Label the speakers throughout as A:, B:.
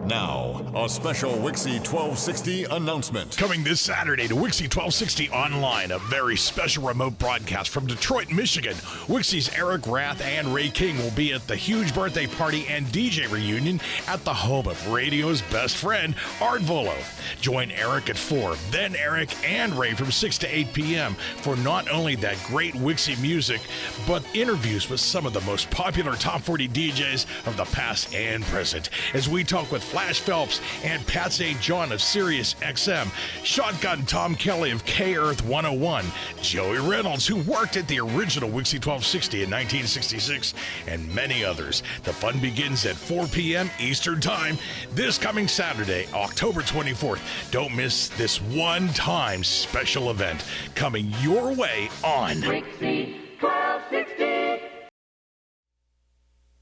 A: Now, a special WIXY1260 announcement.
B: Coming this Saturday to WIXY1260 Online, a very special remote broadcast from Detroit, Michigan. Wixie's Eric Rath and Ray King will be at the huge birthday party and DJ reunion at the home of radio's best friend, Art Vuolo. Join Eric at 4, then Eric and Ray from 6 to 8 p.m. for not only that great Wixie music, but interviews with some of the most popular top 40 DJs of the past and present, as we talk with Flash Phelps and Pat St. John of Sirius XM, Shotgun Tom Kelly of K-Earth 101, Joey Reynolds, who worked at the original WIXY1260 in 1966, and many others. The fun begins at 4 p.m. Eastern Time this coming Saturday, October 24th. Don't miss this one-time special event coming your way on
C: WIXY1260.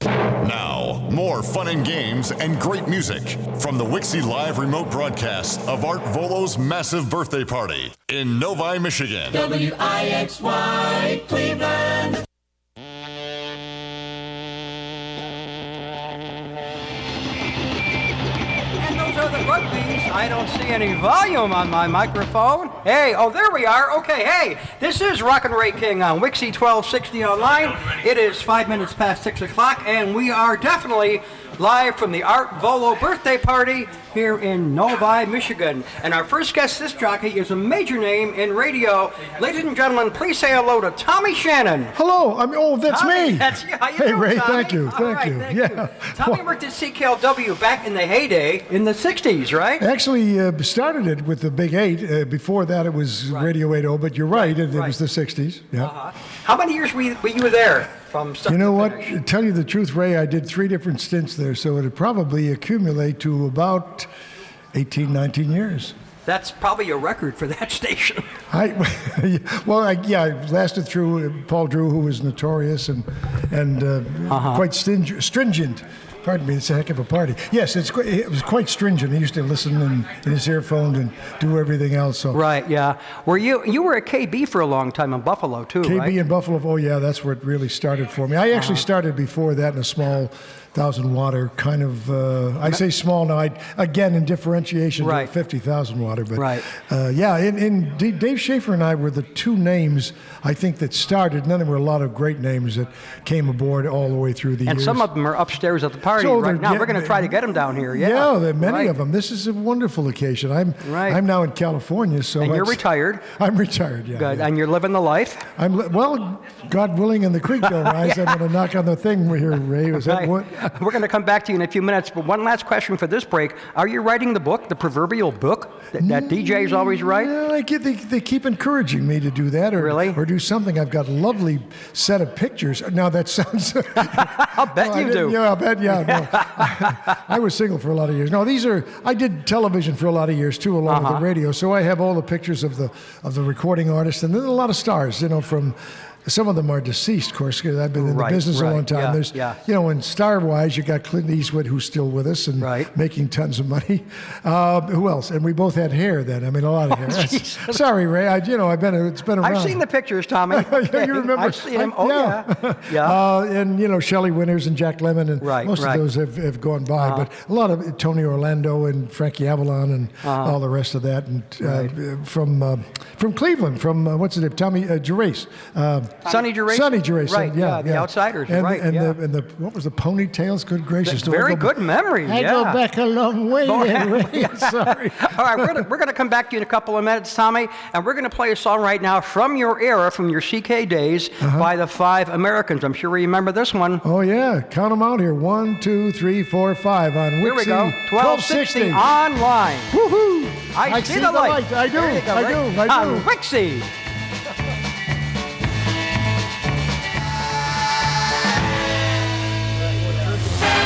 A: Now, more fun and games and great music from the Wixie Live remote broadcast of Art Vuolo's massive birthday party in Novi, Michigan.
C: WIXY Cleveland.
D: And those are the rugbies. I don't see any volume on my microphone. Hey, oh, there we are. Okay, hey, this is Rockin' Ray King on WIXY1260 Online. It is 5 minutes past 6 o'clock, and we are definitely live from the Art Vuolo birthday party here in Novi, Michigan. And our first guest this jockey is a major name in radio. Ladies and gentlemen, please say hello to Tommy Shannon.
E: Hello, that's
D: Tommy,
E: me.
D: That's you. How you
E: Hey,
D: doing,
E: Ray,
D: Tommy?
E: thank you,
D: All right,
E: thank you. Yeah.
D: Tommy worked at CKLW back in the heyday in the 60s, right?
E: Actually, started it with the Big 8. Before that, it was Radio 80, but you're right, it was the 60s. Yeah.
D: How many years were you there? From
E: You know
D: to
E: what?
D: finish?
E: To tell you the truth, Ray, I did 3 different stints there, so it'd probably accumulate to about 18, 19 years.
D: That's probably a record for that station.
E: I lasted through Paul Drew, who was notorious and quite stringent. Pardon me, it's a heck of a party. Yes, it was quite stringent. He used to listen in his earphone and do everything else. So.
D: Right, yeah. You were at KB for a long time in Buffalo, too,
E: KB
D: right?
E: in Buffalo, oh yeah, that's where it really started for me. I actually started before that in a small 1,000-water kind of, I say small now, again in differentiation to 50,000 water. But Dave Schaefer and I were the 2 names, I think, that started, and then there were a lot of great names that came aboard all the way through the years.
D: And some of them are upstairs at the party right now. We're going to try to get them down here, yeah.
E: Yeah, there are many of them. This is a wonderful occasion. I'm now in California, so.
D: And you're retired.
E: I'm retired, yeah.
D: Good,
E: yeah.
D: and you're living the life?
E: Well, God willing, and the creek don't rise, I'm going to knock on the thing here, Ray. Is that what?
D: We're going to come back to you in a few minutes, but one last question for this break. Are you writing the book, the proverbial book that DJs always write?
E: Yeah, they keep encouraging me to do that or do something. I've got a lovely set of pictures. Now that sounds...
D: I'll bet you do.
E: Yeah, I'll bet, yeah. No. I was single for a lot of years. No, I did television for a lot of years too, along with the radio, so I have all the pictures of the recording artists, and then a lot of stars, from... Some of them are deceased, of course, because I've been in the business a long time. And star-wise, you got Clint Eastwood, who's still with us and making tons of money. Who else? And we both had hair then. I mean, a lot of hair. Sorry, Ray. It's been around.
D: I've seen the pictures, Tommy.
E: Yeah, you remember?
D: I've seen them. Yeah.
E: And Shelley Winters and Jack Lemmon, and most of those have gone by. But a lot of Tony Orlando and Frankie Avalon and all the rest of that. And from Cleveland, from what's his name? Tommy Gerace.
D: Sonny Gerace?
E: Sonny Gerace.
D: Right, the Outsiders,
E: and,
D: right.
E: And the what was the ponytails? Good gracious.
D: Very good memory,
E: I go back a long way there, Ray. Sorry.
D: All right, we're going to come back to you in a couple of minutes, Tommy, and we're going to play a song right now from your era, from your CK days, by the 5 Americans. I'm sure you remember this one.
E: Oh, yeah. Count them out here. 1, 2, 3, 4, 5 on Wixie.
D: Here we go. 1260 online.
E: Woohoo!
D: I see the light.
E: I do. I do.
D: On Wixie.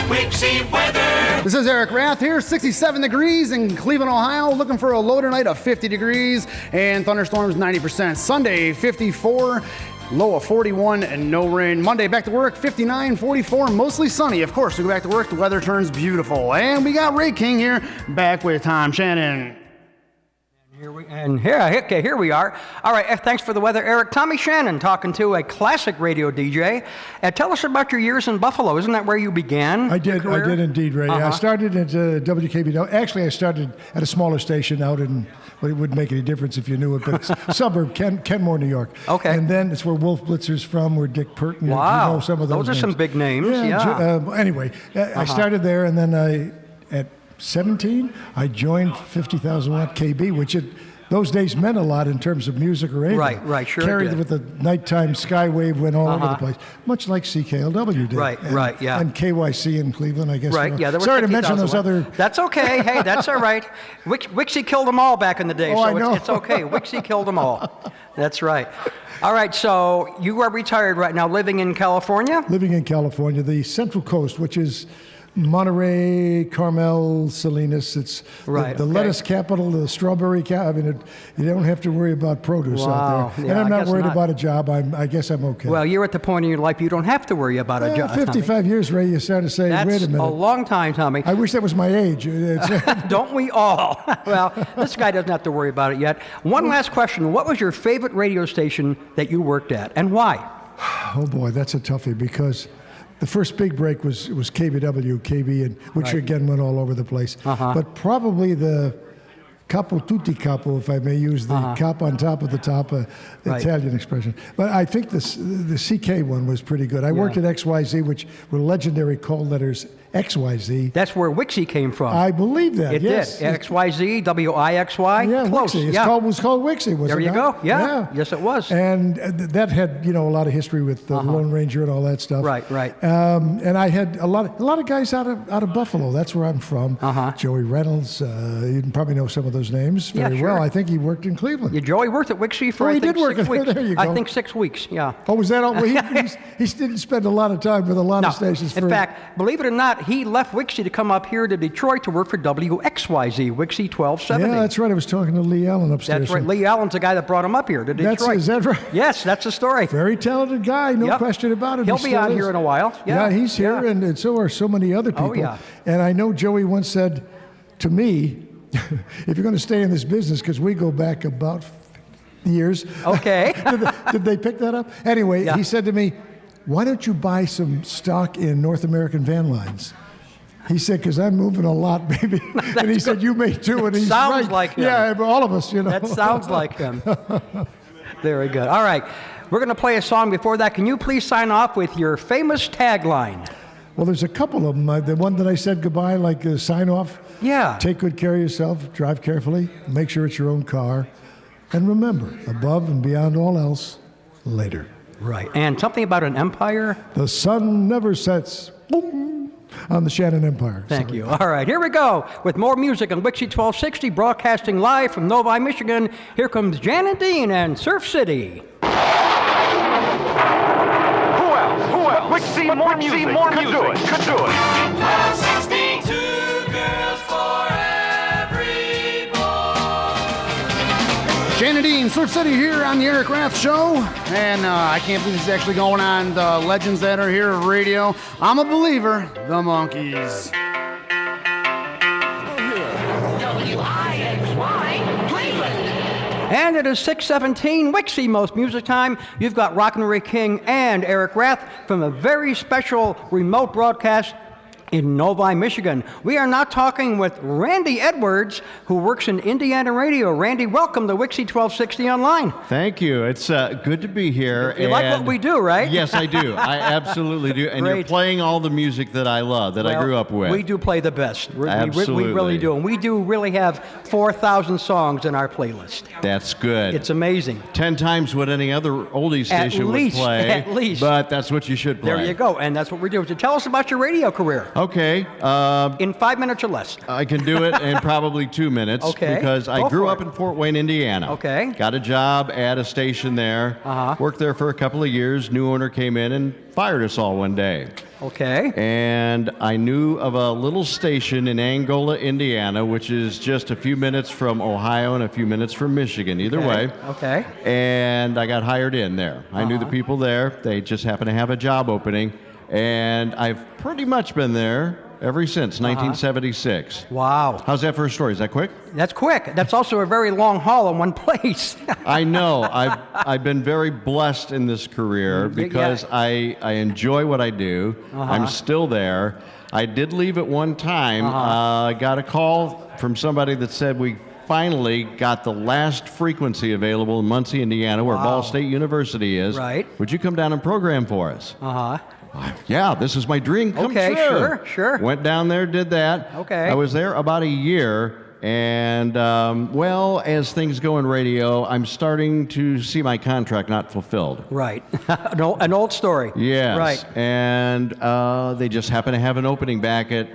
C: Wixie weather.
F: This is Eric Rath here, 67 degrees in Cleveland, Ohio, looking for a low tonight of 50 degrees and thunderstorms 90%. Sunday, 54, low of 41 and no rain. Monday, back to work, 59, 44, mostly sunny. Of course, we go back to work, the weather turns beautiful. And we got Ray King here, back with Tom Shannon.
D: Here we are. All right, thanks for the weather, Eric. Tommy Shannon talking to a classic radio DJ. Tell us about your years in Buffalo. Isn't that where you began?
E: I did indeed, Ray. I started at WKBW. Actually, I started at a smaller station out in, well, it wouldn't make any difference if you knew it, but it's suburb, Kenmore, New York.
D: Okay.
E: And then it's where Wolf Blitzer's from, where Dick Purtan.
D: Wow.
E: You know some of those
D: are
E: names.
D: Some big names. Yeah.
E: Anyway, I started there, and then at 17, I joined 50,000 watt KB, which those days meant a lot in terms of music or anything.
D: Right, sure.
E: Carried with the nighttime skywave, went all over the place, much like CKLW did.
D: Right, yeah.
E: And KYC in Cleveland, I guess.
D: Right, yeah. There were
E: Sorry to mention those other.
D: That's okay. Hey, that's all right. Wixie killed them all back in the day, so it's okay. Wixie killed them all. That's right. All right, so you are retired right now, living in California?
E: Living in California, the Central Coast, which is Monterey, Carmel, Salinas. It's the lettuce capital, the strawberry capital. I mean, you don't have to worry about produce out there.
D: Yeah,
E: and I'm not worried about a job. I guess I'm okay.
D: Well, you're at the point in your life you don't have to worry about a job.
E: 55
D: Tommy.
E: years, Ray, you start to say,
D: That's
E: wait a minute.
D: a long time, Tommy.
E: I wish that was my age.
D: Don't we all? Well, this guy doesn't have to worry about it yet. One last question. What was your favorite radio station that you worked at, and why?
E: Oh, boy, that's a toughie, because the first big break was KBW, KB, and which again went all over the place. But probably the capo tutti capo, if I may use the cap on top of the top, Italian expression. But I think the CK one was pretty good. I worked at XYZ, which were legendary call letters XYZ.
D: That's where Wixie came from.
E: I believe that.
D: It did. XYZ, WIXY.
E: Yeah,
D: close.
E: Wixie. It was called Wixie, wasn't it?
D: There you go. Yeah. Yes, it was.
E: And that had a lot of history with the Lone Ranger and all that stuff.
D: Right.
E: And I had a lot of guys out of Buffalo. That's where I'm from. Joey Reynolds. You probably know some of those names very well. I think he worked in Cleveland.
D: Yeah, Joey worked at Wixie for
E: he did work
D: 6 weeks.
E: There you go.
D: I think 6 weeks. Yeah.
E: Oh, was that all? Well, he didn't spend a lot of time with a lot of stations.
D: In fact, believe it or not, he left Wixie to come up here to Detroit to work for WXYZ, WIXY1260.
E: Yeah, that's right. I was talking to Lee Allen upstairs.
D: That's right. Lee Allen's the guy that brought him up here to Detroit.
E: Is that right?
D: Yes, that's the story.
E: Very talented guy, no question about it.
D: He'll be on here in a while.
E: Yeah, he's here, and so are so many other people.
D: Oh, yeah.
E: And I know Joey once said to me, if you're going to stay in this business, because we go back about years.
D: Okay.
E: Did they pick that up? Anyway, he said to me, why don't you buy some stock in North American Van Lines? He said, because I'm moving a lot, baby. And he said, you may too. And he's
D: sounds
E: right.
D: like him.
E: Yeah, all of us,
D: That sounds like him. Very good. All right. We're going to play a song before that. Can you please sign off with your famous tagline?
E: Well, there's a couple of them. The one that I said goodbye, like sign off.
D: Yeah.
E: Take good care of yourself. Drive carefully. Make sure it's your own car. And remember, above and beyond all else, later.
D: Right. And something about an empire?
E: The sun never sets. Boom, on the Shannon Empire.
D: Thank you. All right, here we go with more music on WIXY1260, broadcasting live from Novi, Michigan. Here comes Jan and Dean and Surf City.
G: Who else? Wixie, more music. Could do it.
C: 1260, 2 girls for every boy.
F: Shannon Dean, Surf City here on the Eric Rath Show. And I can't believe this is actually going on the legends that are here at radio. I'm a believer, the Monkees.
C: WIXY, Cleveland.
D: And it is 6:17, Wixie Most Music Time. You've got Rockin' Ray King and Eric Rath from a very special remote broadcast in Novi, Michigan. We are now talking with Randy Edwards, who works in Indiana radio. Randy, welcome to WIXY1260 Online.
H: Thank you. It's good to be here.
D: You like what we do, right?
H: Yes, I do. I absolutely do. And you're playing all the music that I love, that I grew up with.
D: We do play the best.
H: Absolutely.
D: We really do. And we do really have 4,000 songs in our playlist.
H: That's good.
D: It's amazing.
H: 10 times what any other oldies station would play.
D: At least.
H: But that's what you should play.
D: There you go. And that's what we're doing. So tell us about your radio career.
H: Okay.
D: In 5 minutes or less.
H: I can do it in probably 2 minutes.
D: Okay.
H: Because I grew up in Fort Wayne, Indiana.
D: Okay.
H: Got a job at a station there. Worked there for a couple of years. New owner came in and fired us all one day.
D: Okay.
H: And I knew of a little station in Angola, Indiana, which is just a few minutes from Ohio and a few minutes from Michigan, either way.
D: Okay.
H: And I got hired in there. I knew the people there. They just happened to have a job opening. And I've pretty much been there ever since 1976.
D: Wow.
H: How's that for a story? Is that quick?
D: That's quick. That's also a very long haul in one place.
H: I know. I've been very blessed in this career because I enjoy what I do. I'm still there. I did leave at one time. I got a call from somebody that said we finally got the last frequency available in Muncie, Indiana, where Ball State University is.
D: Right.
H: Would you come down and program for us? Yeah, this is my dream come true.
D: Okay, sure.
H: Went down there, did that.
D: Okay.
H: I was there about a year. And, well, as things go in radio, I'm starting to see my contract not fulfilled.
D: Right. An old story.
H: Yes.
D: Right.
H: And they just happen to have an opening back at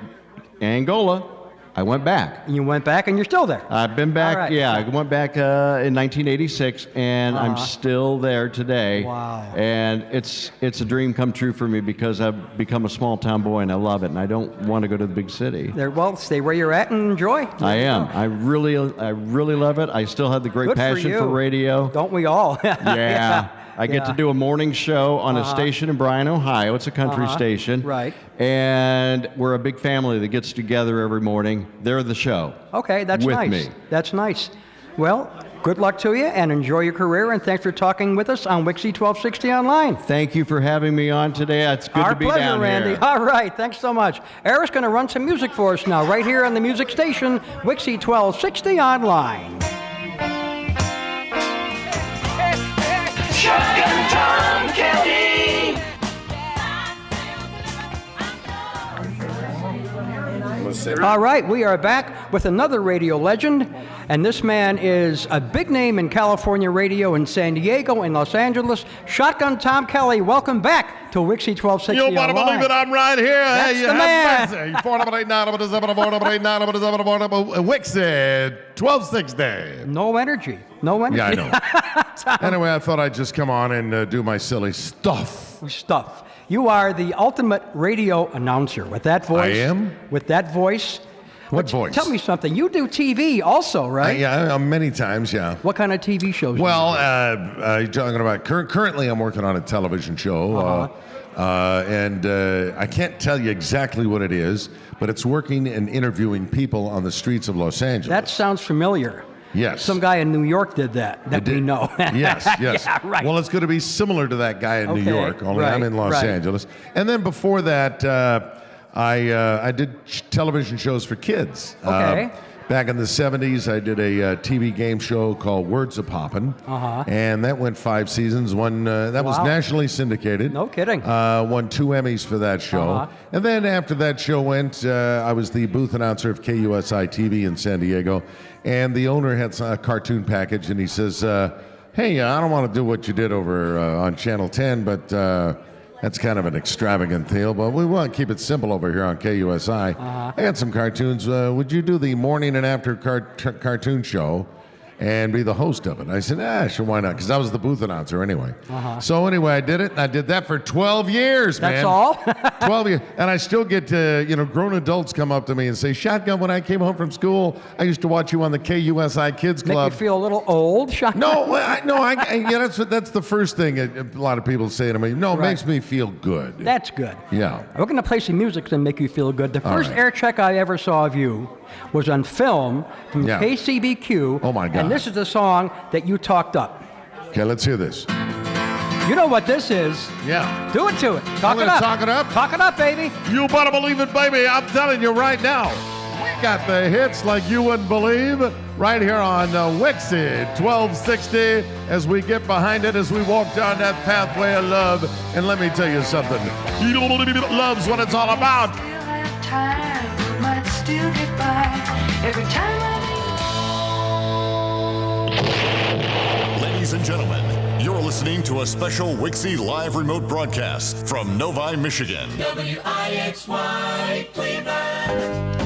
H: Angola. I went back.
D: You went back and you're still there.
H: I've been back,
D: All right.
H: yeah. I went back in 1986, and I'm still there today.
D: Wow.
H: And it's a dream come true for me because I've become a small town boy, and I love it, and I don't want to go to the big city.
D: Well, stay where you're at and enjoy.
H: I am. I really love it. I still have the great
D: Good
H: passion for radio.
D: Don't we all?
H: Yeah. I get to do a morning show on a station in Bryan, Ohio. It's a country station.
D: Right.
H: And we're a big family that gets together every morning. They're the show.
D: Okay, that's
H: with
D: nice.
H: me.
D: That's nice. Well, good luck to you and enjoy your career, and thanks for talking with us on WIXY1260 Online.
H: Thank you for having me on today. It's good to be
D: Our pleasure,
H: down
D: Randy.
H: here.
D: All right, thanks so much. Eric's going to run some music for us now, right here on the music station, WIXY1260 Online.
C: Shotgun Tom Kelly.
D: All right, we are back with another radio legend, and this man is a big name in California radio in San Diego and Los Angeles. Shotgun Tom Kelly, welcome back to WIXY1260
I: You better
D: Online.
I: believe it, I'm right here.
D: That's
I: Hey,
D: the man.
I: WIXY1260.
D: No energy. No energy.
I: Yeah, I know. Anyway, I thought I'd just come on and do my silly stuff.
D: Stuff. You are the ultimate radio announcer with that voice.
I: I am?
D: With that voice.
I: What voice?
D: Tell me something. You do TV also, right?
I: Yeah, many times, yeah.
D: What kind of TV shows?
I: Well, you're talking about currently I'm working on a television show. And I can't tell you exactly what it is, but it's working and interviewing people on the streets of Los Angeles.
D: That sounds familiar.
I: Yes.
D: Some guy in New York did that we know.
I: Yes.
D: Yeah, right.
I: Well, it's going to be similar to that guy in New York, only I'm in Los Angeles. And then before that, I did television shows for kids.
D: Okay.
I: Back in the 70s, I did a TV game show called Words A Poppin', and that went 5 seasons. That was nationally syndicated.
D: No kidding.
I: Won 2 Emmys for that show. And then after that show went, I was the booth announcer of KUSI TV in San Diego, and the owner had a cartoon package, and he says, hey, I don't want to do what you did over on Channel 10, but that's kind of an extravagant deal, but we want to keep it simple over here on KUSI. I got some cartoons. Would you do the morning and after cartoon show and be the host of it? I said, sure, why not? Because I was the booth announcer anyway. So anyway, I did it, and I did that for 12 years, man.
D: That's all?
I: 12 years. And I still get grown adults come up to me and say, Shotgun, when I came home from school, I used to watch you on the KUSI Kids Club.
D: Make you feel a little old, Shotgun?
I: That's the first thing a lot of people say to me. No, it makes me feel good.
D: That's good.
I: Yeah.
D: We're going to play some music to make you feel good. The first
I: right.
D: air check I ever saw of you was on film from KCBQ.
I: Oh, my God.
D: And this is the song that you talked up.
I: Okay, let's hear this.
D: You know what this is.
I: Yeah.
D: Do it to it. Talk it
I: gonna
D: up.
I: talk it up?
D: Talk it up, baby.
I: You better believe it, baby. I'm telling you right now. We got the hits like you wouldn't believe right here on WIXY1260 as we get behind it, as we walk down that pathway of love. And let me tell you something. Love's what it's all about.
C: Still have time, might still get by. Every time
A: Ladies and gentlemen, you're listening to a special Wixie live remote broadcast from Novi, Michigan.
C: WIXY Cleveland.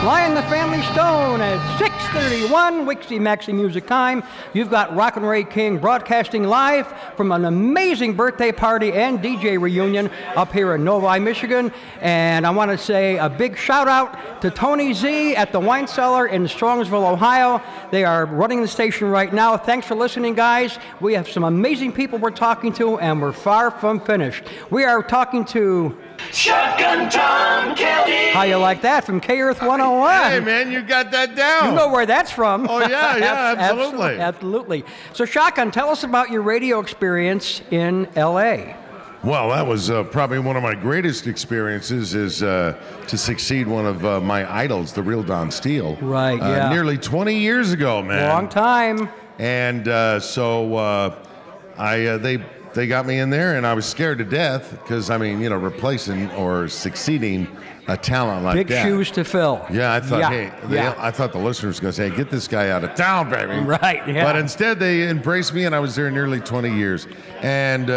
D: Lion the Family Stone at 6:31, Wixie Maxi Music Time. You've got Rockin' Ray King broadcasting live from an amazing birthday party and DJ reunion up here in Novi, Michigan. And I want to say a big shout out to Tony Z at the Wine Cellar in Strongsville, Ohio. They are running the station right now. Thanks for listening, guys. We have some amazing people we're talking to, and we're far from finished. We are talking to
G: Shotgun Tom Kelly.
D: How you like that from K-Earth 101?
I: Hey, man, you got that down.
D: You know where that's from.
I: Oh, yeah, absolutely.
D: Absolutely. So, Shotgun, tell us about your radio experience in L.A.
I: Well, that was probably one of my greatest experiences is to succeed one of my idols, the real Don Steele.
D: Right, yeah.
I: Nearly 20 years ago, man.
D: Long time.
I: And they got me in there, and I was scared to death because, I mean, replacing or succeeding a talent like that.
D: Big shoes to fill.
I: Yeah, I thought, I thought the listeners were going to say, get this guy out of town, baby.
D: Right, yeah.
I: But instead, they embraced me, and I was there nearly 20 years. And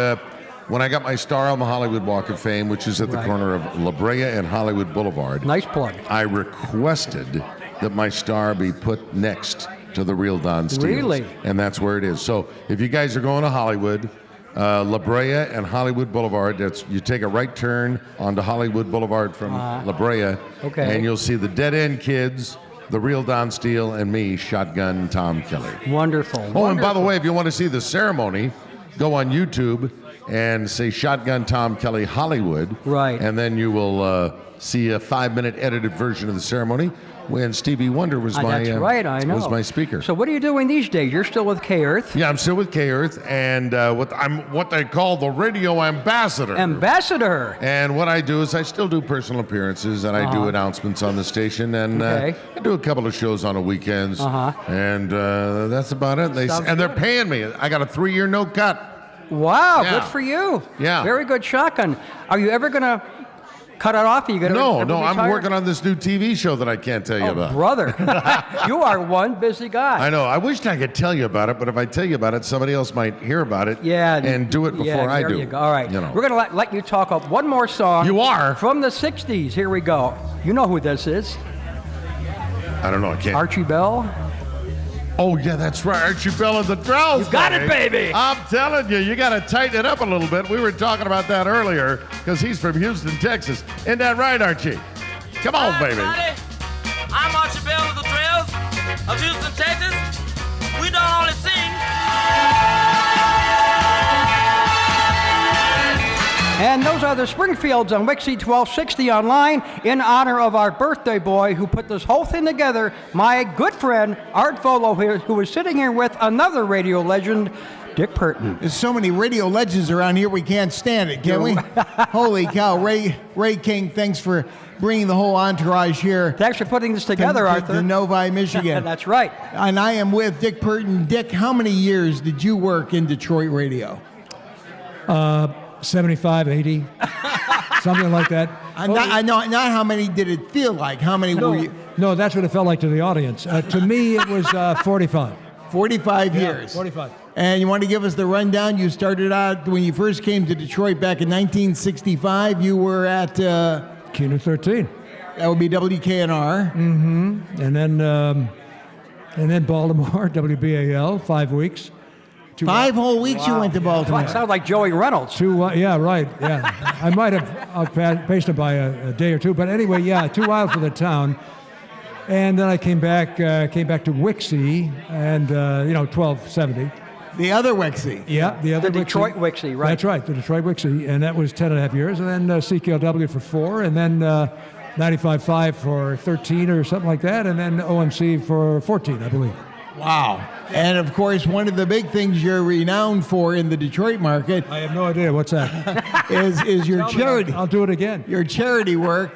I: when I got my star on the Hollywood Walk of Fame, which is at the corner of La Brea and Hollywood Boulevard.
D: Nice plug.
I: I requested that my star be put next to the real Don Steele.
D: Really?
I: And that's where it is. So if you guys are going to Hollywood, La Brea and Hollywood Boulevard, you take a right turn onto Hollywood Boulevard from La Brea, and you'll see the Dead End Kids, the real Don Steele, and me, Shotgun Tom Kelly.
D: Wonderful.
I: Oh, and by the way, if you want to see the ceremony, go on YouTube and say Shotgun Tom Kelly Hollywood.
D: Right.
I: And then you will see a 5-minute edited version of the ceremony when Stevie Wonder was
D: That's right, I know.
I: was my speaker.
D: So what are you doing these days? You're still with K-Earth?
I: Yeah, I'm still with K-Earth, and I'm what they call the radio ambassador.
D: Ambassador.
I: And what I do is I still do personal appearances, and I do announcements on the station, and I do a couple of shows on the weekends, and that's about it. They're paying me. I got a 3-year no cut.
D: Wow, good for you.
I: Yeah.
D: Very good, Shotgun. Are you ever going to cut it off? Are you gonna
I: No,
D: retire?
I: I'm working on this new TV show that I can't tell you about.
D: Brother. You are one busy guy.
I: I know. I wish I could tell you about it, but if I tell you about it, somebody else might hear about it and do it before I do.
D: There you go. All right. We're going to let you talk up one more song.
I: You are?
D: From the 60s. Here we go. You know who this is.
I: I don't know. I can't.
D: Archie Bell.
I: Oh, yeah, that's right. Archie Bell and the Drells.
D: You got it, baby.
I: I'm telling you, you got to tighten it up a little bit. We were talking about that earlier because he's from Houston, Texas. Isn't that right, Archie? Come on, baby.
J: I'm Archie Bell of the Drells of Houston, Texas. We don't only sing.
D: And those are the Springfields on WIXY1260 Online in honor of our birthday boy who put this whole thing together, my good friend Art Vuolo, who is sitting here with another radio legend, Dick Purtan.
K: There's so many radio legends around here, we can't stand it, can we? Holy cow. Ray King, thanks for bringing the whole entourage here.
D: Thanks for putting this together, Arthur.
K: To Novi, Michigan.
D: That's right.
K: And I am with Dick Purtan. Dick, how many years did you work in Detroit radio?
E: 75, 80, something like that.
K: Not how many did it feel like? How many were you?
E: No, that's what it felt like to the audience. To me, it was 45.
K: 45 years.
E: 45.
K: And you want to give us the rundown? You started out when you first came to Detroit back in 1965. You were at
E: Kino 13.
K: That would be WKNR.
E: Mm-hmm. And then Baltimore, WBAL, 5 weeks.
K: 5 whole weeks you went to Baltimore.
D: That sounds like Joey Reynolds.
E: Yeah, right. Yeah, I might have outpaced him by a day or two, but anyway, yeah, too wild for the town. And then I came back to Wixie, and 1270.
K: The other Wixie.
E: Yeah, the other
D: Detroit Wixie, right?
E: That's right, the Detroit Wixie, and that was 10.5 years, and then CKLW for 4, and then 95.5 for 13 or something like that, and then OMC for 14, I believe.
K: Wow. And of course, one of the big things you're renowned for in the Detroit market.
E: I have no idea. What's that?
K: is your charity.
E: I'll do it again.
K: Your charity work.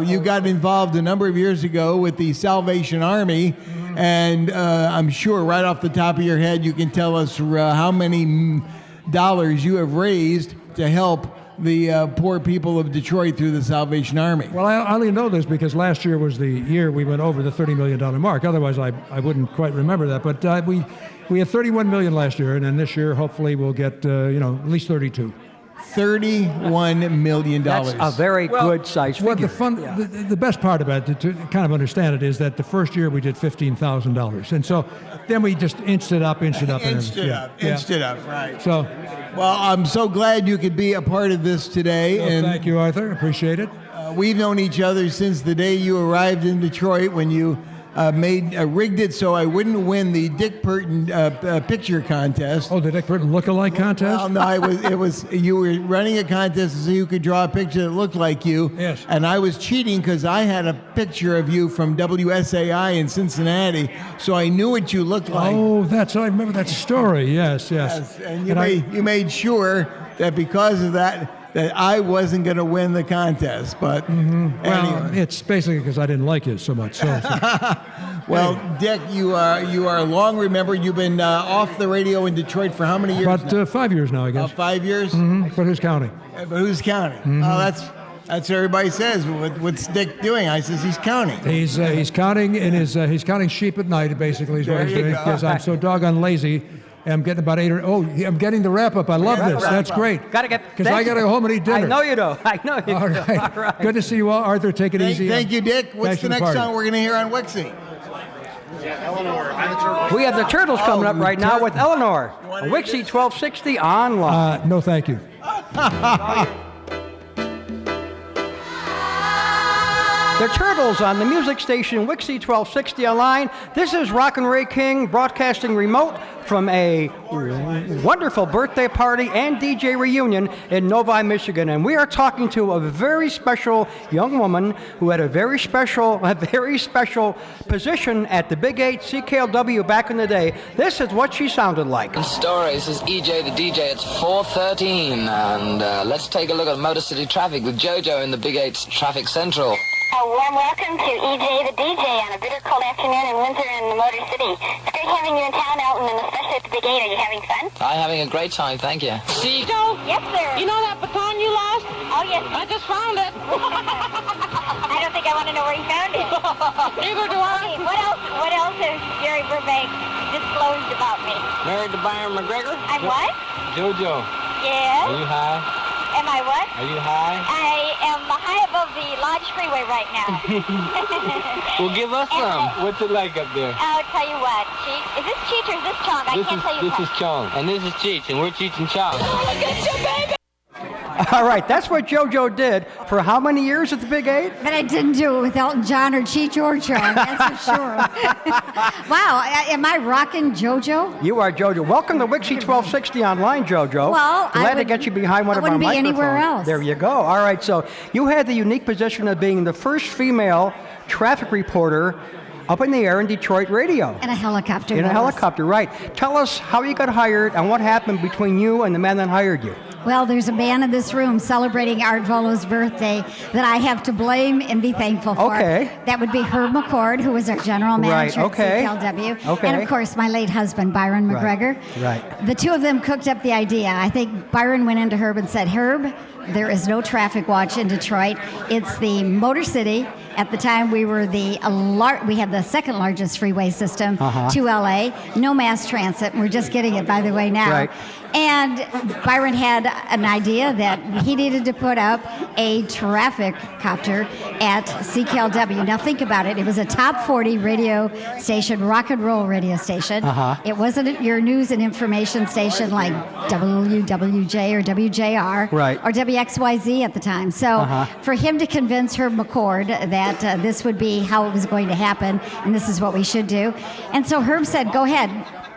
K: You got involved a number of years ago with the Salvation Army. Mm-hmm. And I'm sure right off the top of your head, you can tell us how many dollars you have raised to help the poor people of Detroit through the Salvation Army.
E: Well, I only know this because last year was the year we went over the $30 million mark. Otherwise, I wouldn't quite remember that. But we had $31 million last year, and then this year, hopefully, we'll get at least 32.
K: $31 million.
D: That's a very good size figure.
E: Well, the best part about it, to kind of understand it, is that the first year we did $15,000, and so then we just inched it up.
K: Inched it up, right. So, well, I'm so glad you could be a part of this today.
E: Well, and thank you, Arthur. Appreciate it.
K: We've known each other since the day you arrived in Detroit when you rigged it so I wouldn't win the Dick Purtan picture contest.
E: Oh, the Dick Purtan look-alike contest?
K: Well, no, you were running a contest so you could draw a picture that looked like you.
E: Yes.
K: And I was cheating because I had a picture of you from WSAI in Cincinnati, so I knew what you looked like.
E: Oh, I remember that story. Yes.
K: And you made sure that because of that I wasn't going to win the contest, but
E: well, it's basically because I didn't like you so much. So.
K: Well, Dick, you are long remembered. You've been off the radio in Detroit for how many years?
E: About 5 years now, I guess.
K: 5 years.
E: But who's counting?
K: Oh, that's what everybody says. What's Dick doing? I says he's counting.
E: He's counting in his he's counting sheep at night. Basically, is what he's doing because I'm so doggone lazy. I'm getting about 8 I'm getting the wrap up. I love this. That's great.
D: Got to get
E: because I got to go home and eat dinner.
D: I know you do.
E: All right. Good to see you all, Arthur. Take it easy.
K: Thank you, Dick. What's the next song we're going to hear on Wixie?
D: We have the Turtles coming up right now with Eleanor. WIXY1260 Online.
E: No, thank you.
D: The Turtles on the music station WIXY1260 Online. This is Rockin' Ray King broadcasting remote from a wonderful birthday party and DJ reunion in Novi, Michigan. And we are talking to a very special young woman who had a very special position at the Big 8 CKLW back in the day. This is what she sounded like.
L: Stories is EJ the DJ. It's 4:13, and let's take a look at Motor City traffic with JoJo in the Big 8's Traffic Central.
M: A warm welcome to EJ the DJ on a bitter cold afternoon in Windsor and the Motor City. It's great having you in town, Elton, and especially at the Big 8. Are you having fun?
L: I'm having a great time, thank you.
M: See, Joe? Yes, sir.
N: You know that baton you lost?
M: Oh, yes.
N: I just found it.
M: I don't think I want to know where you found it.
N: Neither do I.
M: Okay, what else has Gary Burbank disclosed about me?
N: Married to Byron McGregor?
M: I'm what?
N: JoJo.
M: Yes.
N: Are you high?
M: Am I what?
N: Are you high?
M: I am high above the Lodge Freeway right now.
N: Well, give us some. What's it like up there?
M: I'll tell you what, Cheech. Is this Cheech or is this Chong? I can't tell you
N: This is Chong, and this is Cheech, and we're Cheech and Chong.
M: Look at you, baby!
D: All right, that's what JoJo did for how many years at the Big 8?
O: But I didn't do it with Elton John or Cheech or Chong, that's for sure. Wow, am I rocking JoJo?
D: You are JoJo. Welcome to WIXY1260 Online, JoJo.
O: Well,
D: glad to get you behind one of our microphones.
O: I wouldn't be anywhere else.
D: There you go. All right, so you had the unique position of being the first female traffic reporter up in the air in Detroit radio.
O: In a helicopter.
D: In a helicopter, right. Tell us how you got hired and what happened between you and the man that hired you.
O: Well, there's a man in this room celebrating Art Vuolo's birthday that I have to blame and be thankful for.
D: Okay.
O: That would be Herb McCord, who was our general manager at CKLW.
D: Okay.
O: And, of course, my late husband, Byron McGregor.
D: Right.
O: The two of them cooked up the idea. I think Byron went into Herb and said, Herb, there is no traffic watch in Detroit. It's the Motor City. At the time, we were we had the second largest freeway system to LA. No mass transit. We're just getting it, by the way, now.
D: Right.
O: And Byron had an idea that he needed to put up a traffic copter at CKLW. Now think about it. It was a top 40 radio station, rock and roll radio station. It wasn't your news and information station like WWJ or WJR or WXYZ at the time. So for him to convince Herb McCord that this would be how it was going to happen and this is what we should do. And so Herb said, go ahead.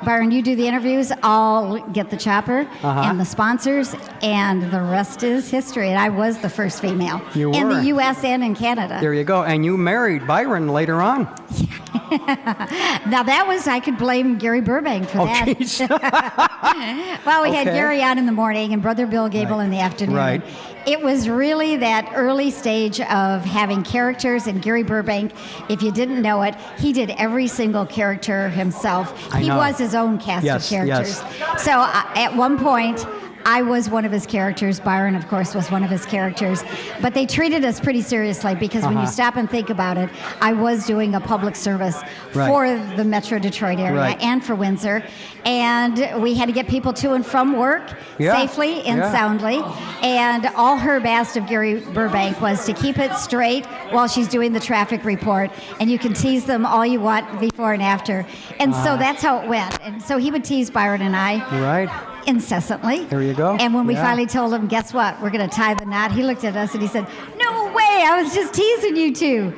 O: Byron, you do the interviews, I'll get the chopper and the sponsors, and the rest is history. And I was the first female in the U.S. and in Canada.
D: There you go. And you married Byron later on.
O: Now that was, I could blame Gary Burbank for that. Well, we had Gary on in the morning and Brother Bill Gable in the afternoon.
D: Right.
O: It was really that early stage of having characters, and Gary Burbank, if you didn't know it, he did every single character himself. He was his own cast of characters. So at one point, I was one of his characters. Byron, of course, was one of his characters. But they treated us pretty seriously because when you stop and think about it, I was doing a public service for the Metro Detroit area and for Windsor. And we had to get people to and from work safely and soundly. And all Herb asked of Gary Burbank was to keep it straight while she's doing the traffic report. And you can tease them all you want before and after. And so that's how it went. And so he would tease Byron and I incessantly.
D: There you go.
O: And when we finally told him, guess what, we're going to tie the knot, he looked at us and he said, no way, I was just teasing you two.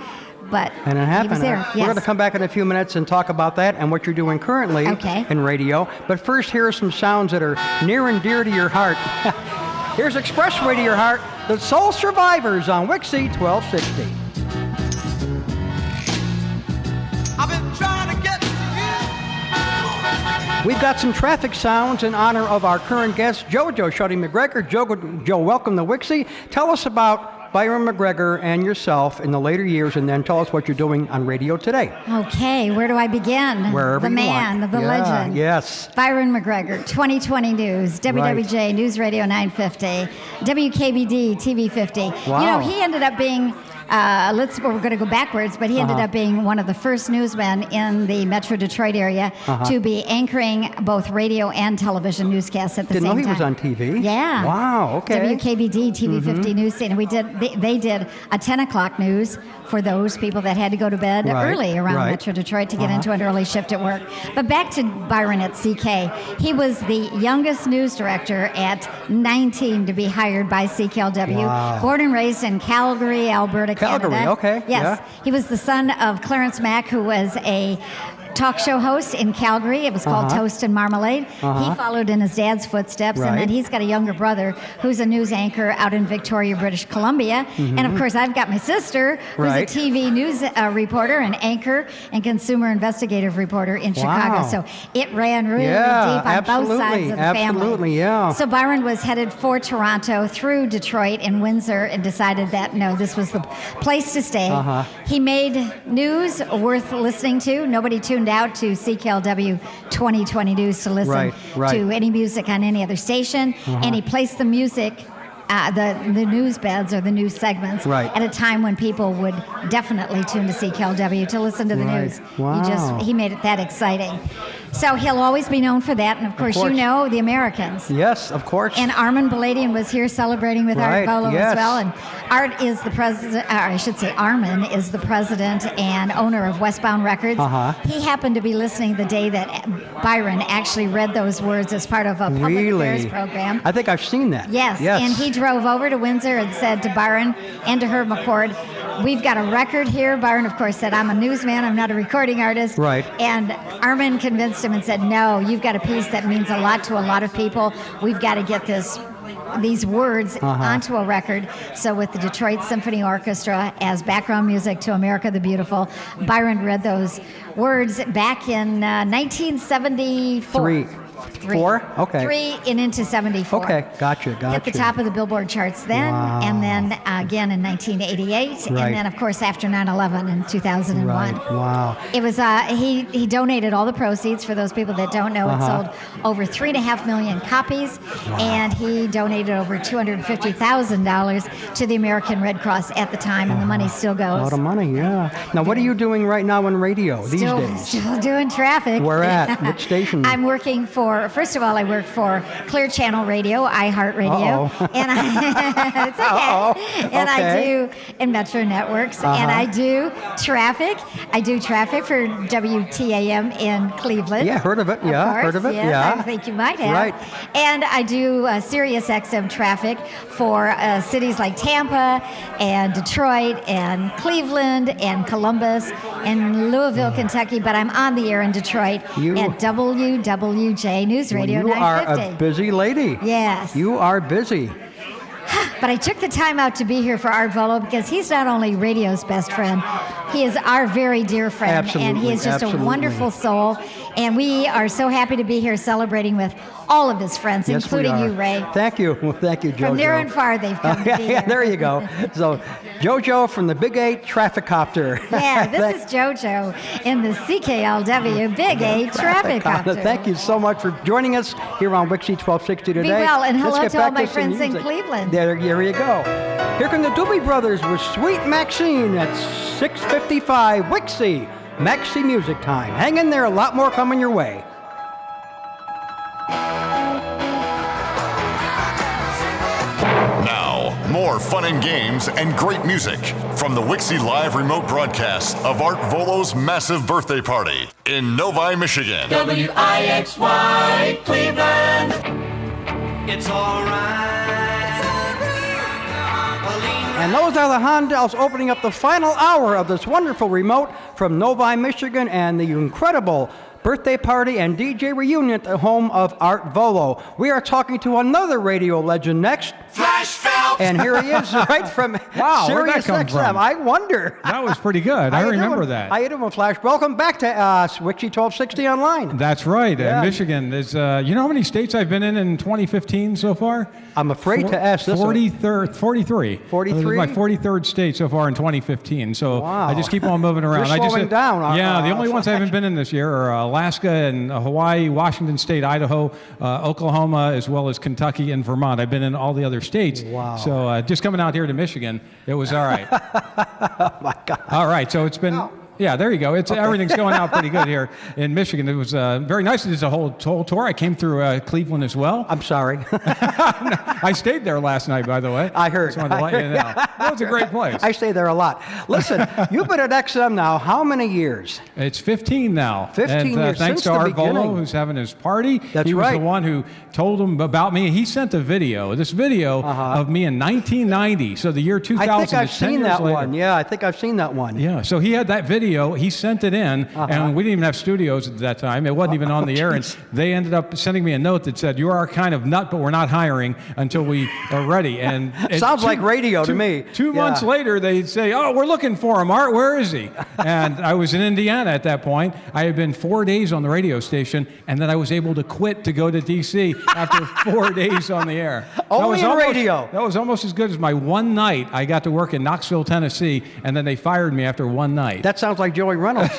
O: But
D: and it happened.
O: He was there.
D: We're going to come back in a few minutes and talk about that and what you're doing currently in radio. But first, here are some sounds that are near and dear to your heart. Here's Expressway to your heart, the Soul Survivors on WIXY1260.
J: I've been trying to get to you.
D: We've got some traffic sounds in honor of our current guest, JoJo McGregor. JoJo, welcome to Wixie. Tell us about Byron McGregor and yourself in the later years, and then tell us what you're doing on radio today.
O: Okay, where do I begin?
D: Wherever
O: the
D: you
O: man,
D: want.
O: the legend.
D: Yes.
O: Byron McGregor, 2020 News, WWJ News Radio 950, WKBD TV 50.
D: Wow.
O: You know, he ended up being we're going to go backwards, but he ended up being one of the first newsmen in the Metro Detroit area to be anchoring both radio and television newscasts at the same time.
D: Didn't know he was on TV?
O: Yeah.
D: Wow, okay.
O: WKBD TV 50 news scene. And they did a 10 o'clock news for those people that had to go to bed early around Metro Detroit to get into an early shift at work. But back to Byron at CK. He was the youngest news director at 19 to be hired by CKLW.
D: Wow.
O: Born and raised in Calgary, Alberta,
D: Calgary,
O: Canada.
D: okay.
O: Yes. He was the son of Clarence Mack, who was a talk show host in Calgary. It was called Toast and Marmalade. He followed in his dad's footsteps, and then he's got a younger brother who's a news anchor out in Victoria, British Columbia. And of course, I've got my sister, who's a TV news reporter and anchor and consumer investigative reporter in Chicago. So it ran really deep on both sides of the family. So Byron was headed for Toronto through Detroit and Windsor and decided that, no, this was the place to stay. He made news worth listening to. Nobody tuned out to CKLW 2020 News to listen to any music on any other station, and he placed the music, the news beds or the news segments at a time when people would definitely tune to CKLW to listen to the news.
D: Wow.
O: He made it that exciting. So he'll always be known for that, and of course, you know the Americans.
D: Yes, of course.
O: And Armin Baladian was here celebrating with Art Vuolo as well. And Art is the president, or I should say Armin is the president and owner of Westbound Records. He happened to be listening the day that Byron actually read those words as part of a public affairs program.
D: I think I've seen that.
O: Yes, and he drove over to Windsor and said to Byron and to Herb McCord, we've got a record here. Byron, of course, said, I'm a newsman, I'm not a recording artist. And Armin convinced him and said, no, you've got a piece that means a lot to a lot of people. We've got to get these words onto a record. So with the Detroit Symphony Orchestra as background music to America the Beautiful, Byron read those words back in 1974. Three and into 74.
D: Okay, gotcha.
O: Hit the top of the Billboard charts then, and then again in 1988, and then of course after 9/11 in 2001.
D: Wow.
O: It was he donated all the proceeds. For those people that don't know, it sold over 3.5 million copies, and he donated over $250,000 to the American Red Cross at the time, and the money still goes.
D: A lot of money, yeah. Now, what are you doing right now on radio these days?
O: Still doing traffic.
D: Where at? Which station?
O: I'm working for. First of all, I work for Clear Channel Radio, iHeartRadio, and it's okay. And I do in Metro Networks, and I do traffic. I do traffic for WTAM in Cleveland.
D: Yeah, heard of it. Heard of it.
O: Yes, I think you might have. And I do Sirius XM traffic for cities like Tampa and Detroit and Cleveland and Columbus and Louisville, Kentucky. But I'm on the air in Detroit at WWJ News Radio 950.
D: You are a busy lady.
O: Yes.
D: You are busy.
O: But I took the time out to be here for Art Vuolo because he's not only radio's best friend, he is our very dear friend.
D: Absolutely.
O: And he is just a wonderful soul. And we are so happy to be here celebrating with all of his friends,
D: Yes,
O: including
D: we are.
O: you, Ray.
D: Thank you, JoJo.
O: From near and far, they've come to be
D: Yeah,
O: here.
D: there you go. So, JoJo from the Big 8 Traffic Copter.
O: Yeah, this is JoJo in the CKLW Big 8 Traffic Copter.
D: Thank you so much for joining us here on WIXY1260 today.
O: Be well, and
D: Let's
O: hello
D: get
O: to all
D: back
O: my
D: some
O: friends in
D: music.
O: Cleveland.
D: There you go. Here come the Doobie Brothers with Sweet Maxine at 6:55 Wixie. Maxie music time. Hang in there, a lot more coming your way.
A: Now, more fun and games and great music from the Wixie live remote broadcast of Art Volo's massive birthday party in Novi, Michigan.
C: WIXY Cleveland. It's alright.
D: And those are the Hondels opening up the final hour of this wonderful remote from Novi, Michigan, and the incredible birthday party and DJ reunion at the home of Art Vuolo. We are talking to another radio legend next.
C: Flash Phelps!
D: And here he is, right from
P: Wow, where'd that
D: Sirius
P: come
D: XM.
P: from?
D: I wonder.
P: That was pretty good. I remember that.
D: How you doing, Flash? Welcome back to WIXY1260 Online.
P: That's right.
D: Yeah.
P: Michigan is, you know how many states I've been in 2015 so far?
D: I'm afraid to ask this one.
P: 43.
D: 43?
P: This is my 43rd state so far in 202015. So
D: Wow.
P: I just keep on moving around.
D: You're slowing down.
P: Yeah, the only ones I haven't been in this year are Alaska and Hawaii, Washington State, Idaho, Oklahoma, as well as Kentucky and Vermont. I've been in all the other states.
D: Wow.
P: So just coming out here to Michigan, it was all right.
D: Oh, my God.
P: All right, so it's been... Yeah, there you go. Everything's going out pretty good here in Michigan. It was very nice. It was a whole tour. I came through Cleveland as well.
D: I'm sorry.
P: I stayed there last night, by the way.
D: I heard.
P: Just wanted to let you know. That was a great place.
D: I stay there a lot. Listen, you've been at XM now how many years?
P: It's 15 now.
D: 15
P: and,
D: years
P: thanks
D: since
P: to
D: the
P: Art
D: beginning.
P: Vuolo, who's having his party.
D: That's
P: he was
D: right.
P: the one who told him about me. He sent a video, this video of me in 1990, so the year 2000.
D: I think I've
P: is 10
D: seen
P: years
D: that
P: later.
D: one. Yeah, I think I've seen that one.
P: Yeah, so he had that video. He sent it in, and we didn't even have studios at that time. It wasn't even on the air, and they ended up sending me a note that said, "You are kind of nut, but we're not hiring until we are ready." And
D: Sounds like radio to me.
P: 2 months later, they'd say, "Oh, we're looking for him, Art. Where is he?" And I was in Indiana at that point. I had been 4 days on the radio station, and then I was able to quit to go to D.C. after 4 days on the air.
D: Only in radio.
P: That was almost as good as my one night. I got to work in Knoxville, Tennessee, and then they fired me after one night.
D: That sounds like Joey Reynolds.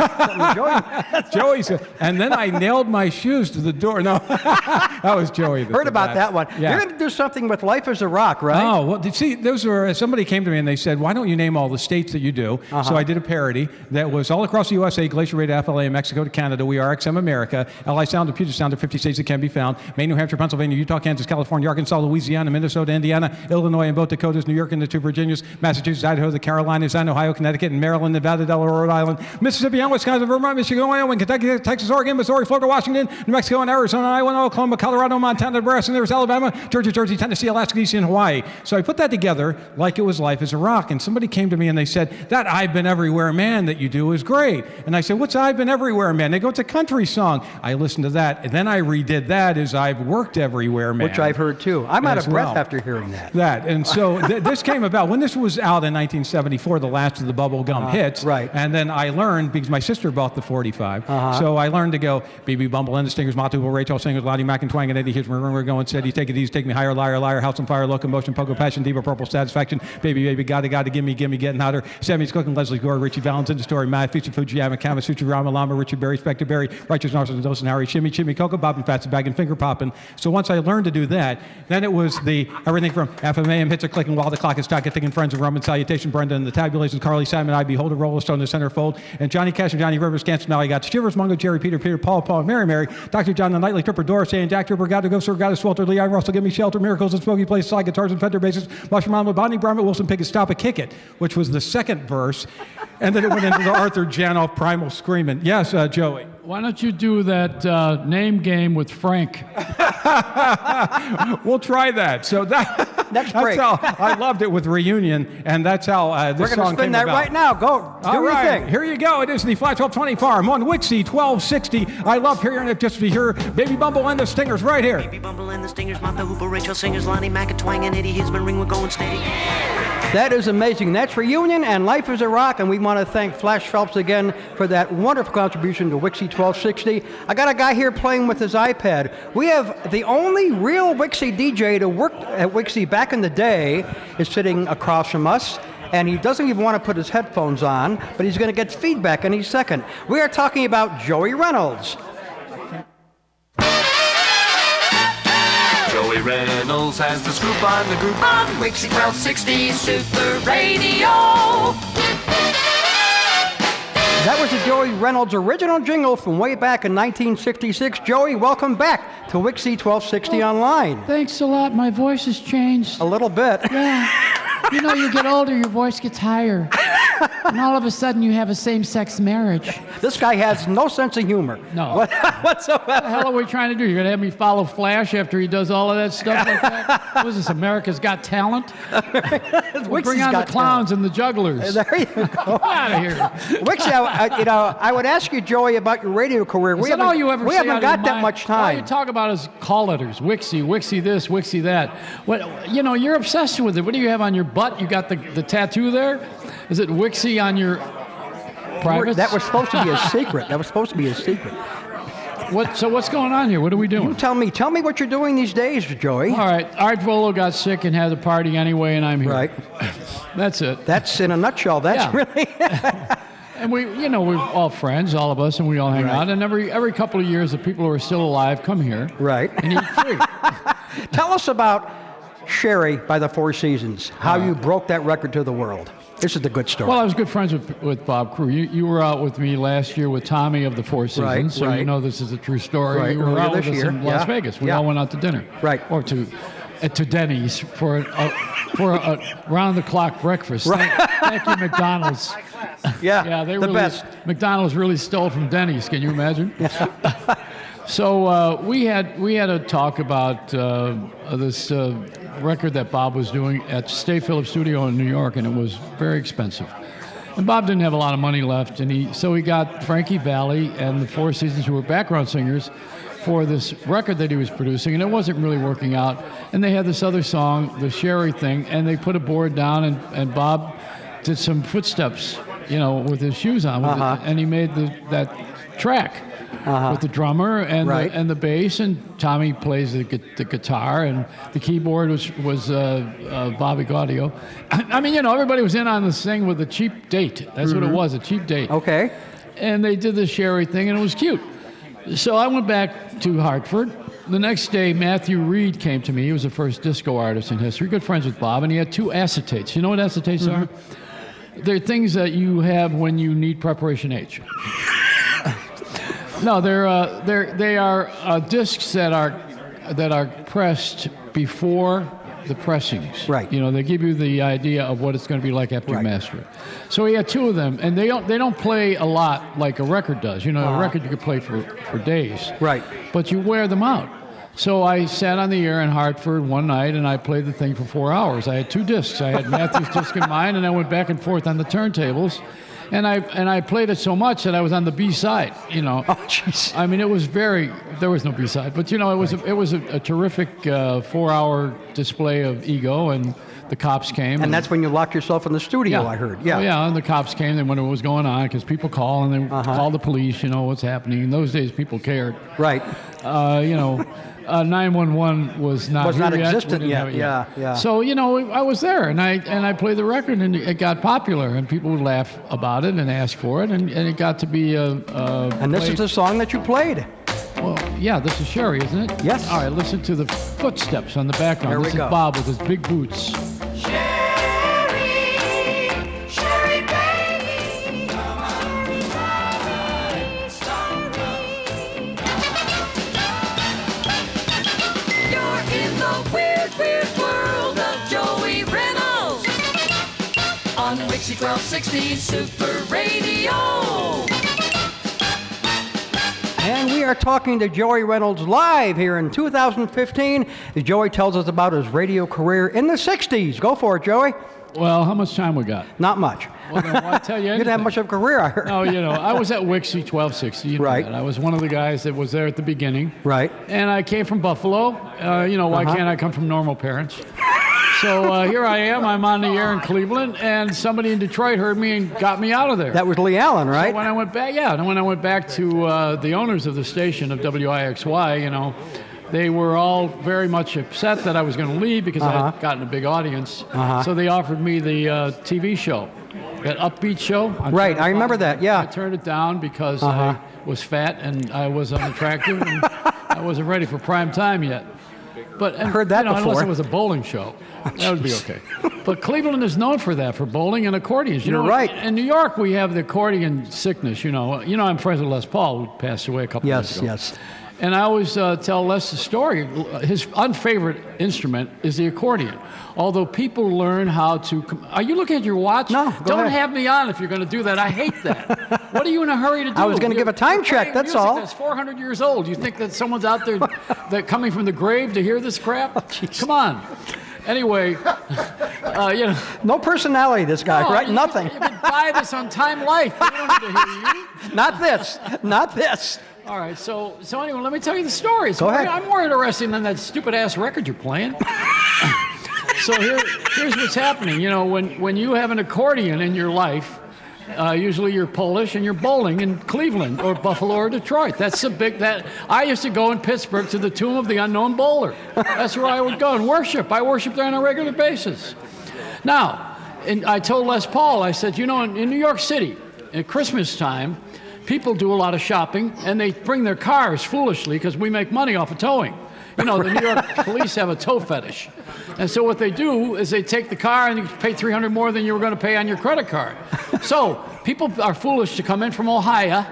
P: Joey said, and then I nailed my shoes to the door. No, that was Joey.
D: Heard about that one.
P: Yeah.
D: You're going to do something with Life as a Rock, right?
P: Oh, well, see, those were, somebody came to me and they said, why don't you name all the states that you do? So I did a parody that was all across the USA, Glacier Bay to FLA, Mexico to Canada, we are XM America, LI Sound to Puget Sound to 50 states that can be found, Maine, New Hampshire, Pennsylvania, Utah, Kansas, California, Arkansas, Louisiana, Minnesota, Indiana, Illinois, and both Dakotas, New York and the two Virginias, Massachusetts, Idaho, the Carolinas, and Ohio, Connecticut, and Maryland, Nevada, Delaware, Rhode Island, Mississippi, and Wisconsin, Vermont, Michigan, Wyoming, Kentucky, Texas, Oregon, Missouri, Florida, Washington, New Mexico, and Arizona, Iowa, Oklahoma, Colorado, Montana, Nebraska, and there's Alabama, Georgia, Jersey, Tennessee, Alaska, DC, and Hawaii. So I put that together like it was Life as a Rock. And somebody came to me and they said, that I've Been Everywhere Man that you do is great. And I said, what's I've Been Everywhere Man? They go, it's a country song. I listened to that. And then I redid that as I've Worked Everywhere Man.
D: Which I've heard too. I'm out of breath
P: well.
D: after hearing that.
P: And so this came about when this was out in 1974, the last of the bubblegum hits.
D: Right.
P: And then I learned, because my sister bought the 45, so I learned to go, BB Bumble and the Stingers, Matuble, Rachel Singers, Lottie Mac and Twang and Eddie Hitch, we're going steady, take it easy, take me higher, liar, liar, house on fire, locomotion, pogo, passion, diva, purple, satisfaction, baby, baby, gotta, gimme, getting hotter, Sammy's cooking, Leslie Gore, Richie Valens in the story, Matt, Feature, Fujiyama, Kama, Suchi, Rama, Lama, Richard Berry, Spectre Berry, Righteous, Narcissus, Dawson, Harry, Shimmy, Coco, Bob and Fats, Bag and Finger Popping. So once I learned to do that, then it was the everything from FMAM hits are clicking while the clock is ticking, friends of Roman salutation, Brenda and the tabulations, Carly, Simon, I behold a roller stone in the centerfold, and Johnny Cash and Johnny Rivers, can't smell, I got Shivers, Mungo, Jerry, Peter, Paul, Mary, Dr. John, the Nightly Tripper, Doris, saying Jack Tripper, got to go, sir, got to swelter, Lee, I Russell, give me shelter, miracles and smoky place, slide guitars and fender basses, Mushroom Mama, Bonnie Brown, Wilson Pickett, Stop It, Kick It, which was the second verse, and then it went into the Arthur Janoff Primal Screaming. Yes, Joey.
Q: Why don't you do that name game with Frank?
P: We'll try that. So that's how I loved it with Reunion, and that's how this
D: We're
P: song
D: going to spin
P: came
D: that
P: about.
D: right now. Go. Do
P: All
D: your
P: right,
D: thing.
P: here you go. It is the Flat 1220 Farm on Wixie 1260. I love hearing it just to hear Baby Bumble and the Stingers right here.
R: Baby Bumble and the Stingers, Martha Hooper, Rachel Singers, Lonnie Mac and Twang and Eddie Hisman, ring, we're going steady.
D: That is amazing. That's Reunion and Life is a Rock, and we want to thank Flash Phelps again for that wonderful contribution to WIXY1260. I got a guy here playing with his iPad. We have the only real Wixie DJ to work at Wixie back in the day is sitting across from us, and he doesn't even want to put his headphones on, but he's going to get feedback any second. We are talking about Joey Reynolds.
R: Joey Reynolds has the scoop on the group on WIXY1260 Super Radio.
D: That was the Joey Reynolds original jingle from way back in 1966. Joey, welcome back to WIXY1260 Online.
Q: Thanks a lot. My voice has changed.
D: A little bit.
Q: Yeah. You know, you get older, your voice gets higher. And all of a sudden, you have a same-sex marriage.
D: This guy has no sense of humor.
Q: No.
D: Whatsoever.
Q: What the hell are we trying to do? You're going to have me follow Flash after he does all of that stuff like that? What is this, America's Got Talent? We'll bring on the clowns and the jugglers.
D: There you go.
Q: Out of here.
D: Wixie, I would ask you, Joey, about your radio career.
Q: We haven't
D: got that much time.
Q: All you talk about is call letters. Wixie, Wixie this, Wixie that. What, you're obsessed with it. What do you have on your butt? You got the tattoo there? Is it Wixie on your privates?
D: That was supposed to be a secret.
Q: So what's going on here? What are we doing?
D: You tell me. Tell me what you're doing these days, Joey.
Q: All right. Art Vuolo got sick and had a party anyway, and I'm here.
D: Right.
Q: That's it.
D: That's in a nutshell. That's really...
Q: And we're all friends, all of us, and we all hang out. And every couple of years, the people who are still alive come here.
D: Right.
Q: And eat free.
D: Tell us about Sherry by the Four Seasons, how you broke that record to the world. This is the good story.
Q: Well, I was good friends with Bob Crew. You were out with me last year with Tommy of the Four Seasons, so you know this is a true story.
D: Right.
Q: You were out with us
D: year.
Q: in Las Vegas. We all went out to dinner.
D: Right.
Q: Or to Denny's for a round-the-clock breakfast.
D: Right.
Q: Thank you, McDonald's.
D: Yeah,
Q: they
D: the
Q: really,
D: best.
Q: McDonald's really stole from Denny's. Can you imagine? So we had a talk about this record that Bob was doing at State Phillips Studio in New York, and it was very expensive. And Bob didn't have a lot of money left, and so he got Frankie Valli and the Four Seasons, who were background singers, for this record that he was producing, and it wasn't really working out. And they had this other song, the Sherry thing, and they put a board down, and Bob did some footsteps, with his shoes on, and he made that track. With the drummer and the bass, and Tommy plays the guitar, and the keyboard was Bobby Gaudio. I mean, everybody was in on this thing with a cheap date. That's what it was, a cheap date.
D: Okay.
Q: And they did the Sherry thing, and it was cute. So I went back to Hartford. The next day, Matthew Reed came to me. He was the first disco artist in history, good friends with Bob, and he had 2 acetates. You know what acetates are? They're things that you have when you need preparation H. No, they are discs that are pressed before the pressings.
D: Right.
Q: They give you the idea of what it's going to be like after you master it. So he had 2 of them, and they don't play a lot like a record does. A record you could play for days.
D: Right.
Q: But you wear them out. So I sat on the air in Hartford one night, and I played the thing for 4 hours. I had 2 discs. I had Matthew's disc in mine, and I went back and forth on the turntables. And I played it so much that I was on the B side,
D: Oh, jeez.
Q: I mean, there was no B side, but it was a terrific 4-hour display of ego, and the cops came.
D: And that's when you locked yourself in the studio, I heard. Yeah.
Q: Oh, yeah, and the cops came. They wondered what was going on because people call and they call the police. What's happening. In those days, people cared.
D: Right.
Q: 911 was not
D: existent yet. Yeah.
Q: So I was there, and I played the record, and it got popular, and people would laugh about it and ask for it, and it got to be
D: And this is the song that you played.
Q: Well, yeah, this is Sherry, isn't it?
D: Yes.
Q: All right, listen to the footsteps on the background.
D: There we
Q: this
D: go.
Q: is Bob with his big boots.
R: WIXY1260 Super Radio.
D: And we are talking to Joey Reynolds live here in 2015. As Joey tells us about his radio career in the 60s. Go for it, Joey.
Q: Well, how much time we got?
D: Not much.
Q: Well, then why tell you anything?
D: You didn't have much of a career, I heard.
Q: No, I was at WIXY1260.
D: Right.
Q: I was one of the guys that was there at the beginning.
D: Right.
Q: And I came from Buffalo. Why can't I come from normal parents? So here I am. I'm on the air in Cleveland, and somebody in Detroit heard me and got me out of there.
D: That was Lee Allen, right?
Q: So when I went back, and when I went back to the owners of the station of WIXY, they were all very much upset that I was going to leave because I had gotten a big audience. So they offered me the TV show, that Upbeat show.
D: Right, I remember that, yeah.
Q: I turned it down because I was fat and I was unattractive and I wasn't ready for prime time yet. But
D: I heard that before.
Q: Unless it was a bowling show, that would be okay. But Cleveland is known for that, for bowling and accordions.
D: You're right.
Q: In New York, we have the accordion sickness. I'm friends with Les Paul, who passed away a couple years ago.
D: Yes.
Q: And I always tell Les the story. His unfavorite instrument is the accordion. Although people learn how to... Are you looking at your watch?
D: No,
Q: Don't
D: ahead.
Q: have me on if you're going to do that. I hate that. What are you in a hurry to do?
D: I was going to give a time check, that's all.
Q: That's 400 years old. You think that someone's out there that coming from the grave to hear this crap? Come on. Anyway,
D: No personality, this guy, right? Nothing.
Q: You can buy this on Time Life. They don't need to hear you.
D: Not this.
Q: All right, so anyway, let me tell you the story.
D: Go ahead.
Q: I'm more interesting than that stupid-ass record you're playing. So here's what's happening. When you have an accordion in your life, usually you're Polish and you're bowling in Cleveland or Buffalo or Detroit. That's I used to go in Pittsburgh to the Tomb of the Unknown Bowler. That's where I would go and worship. I worship there on a regular basis. Now, I told Les Paul, I said, in New York City, at Christmas time, people do a lot of shopping, and they bring their cars foolishly because we make money off of towing. The New York police have a tow fetish. And so what they do is they take the car and you pay $300 more than you were going to pay on your credit card. So people are foolish to come in from Ohio.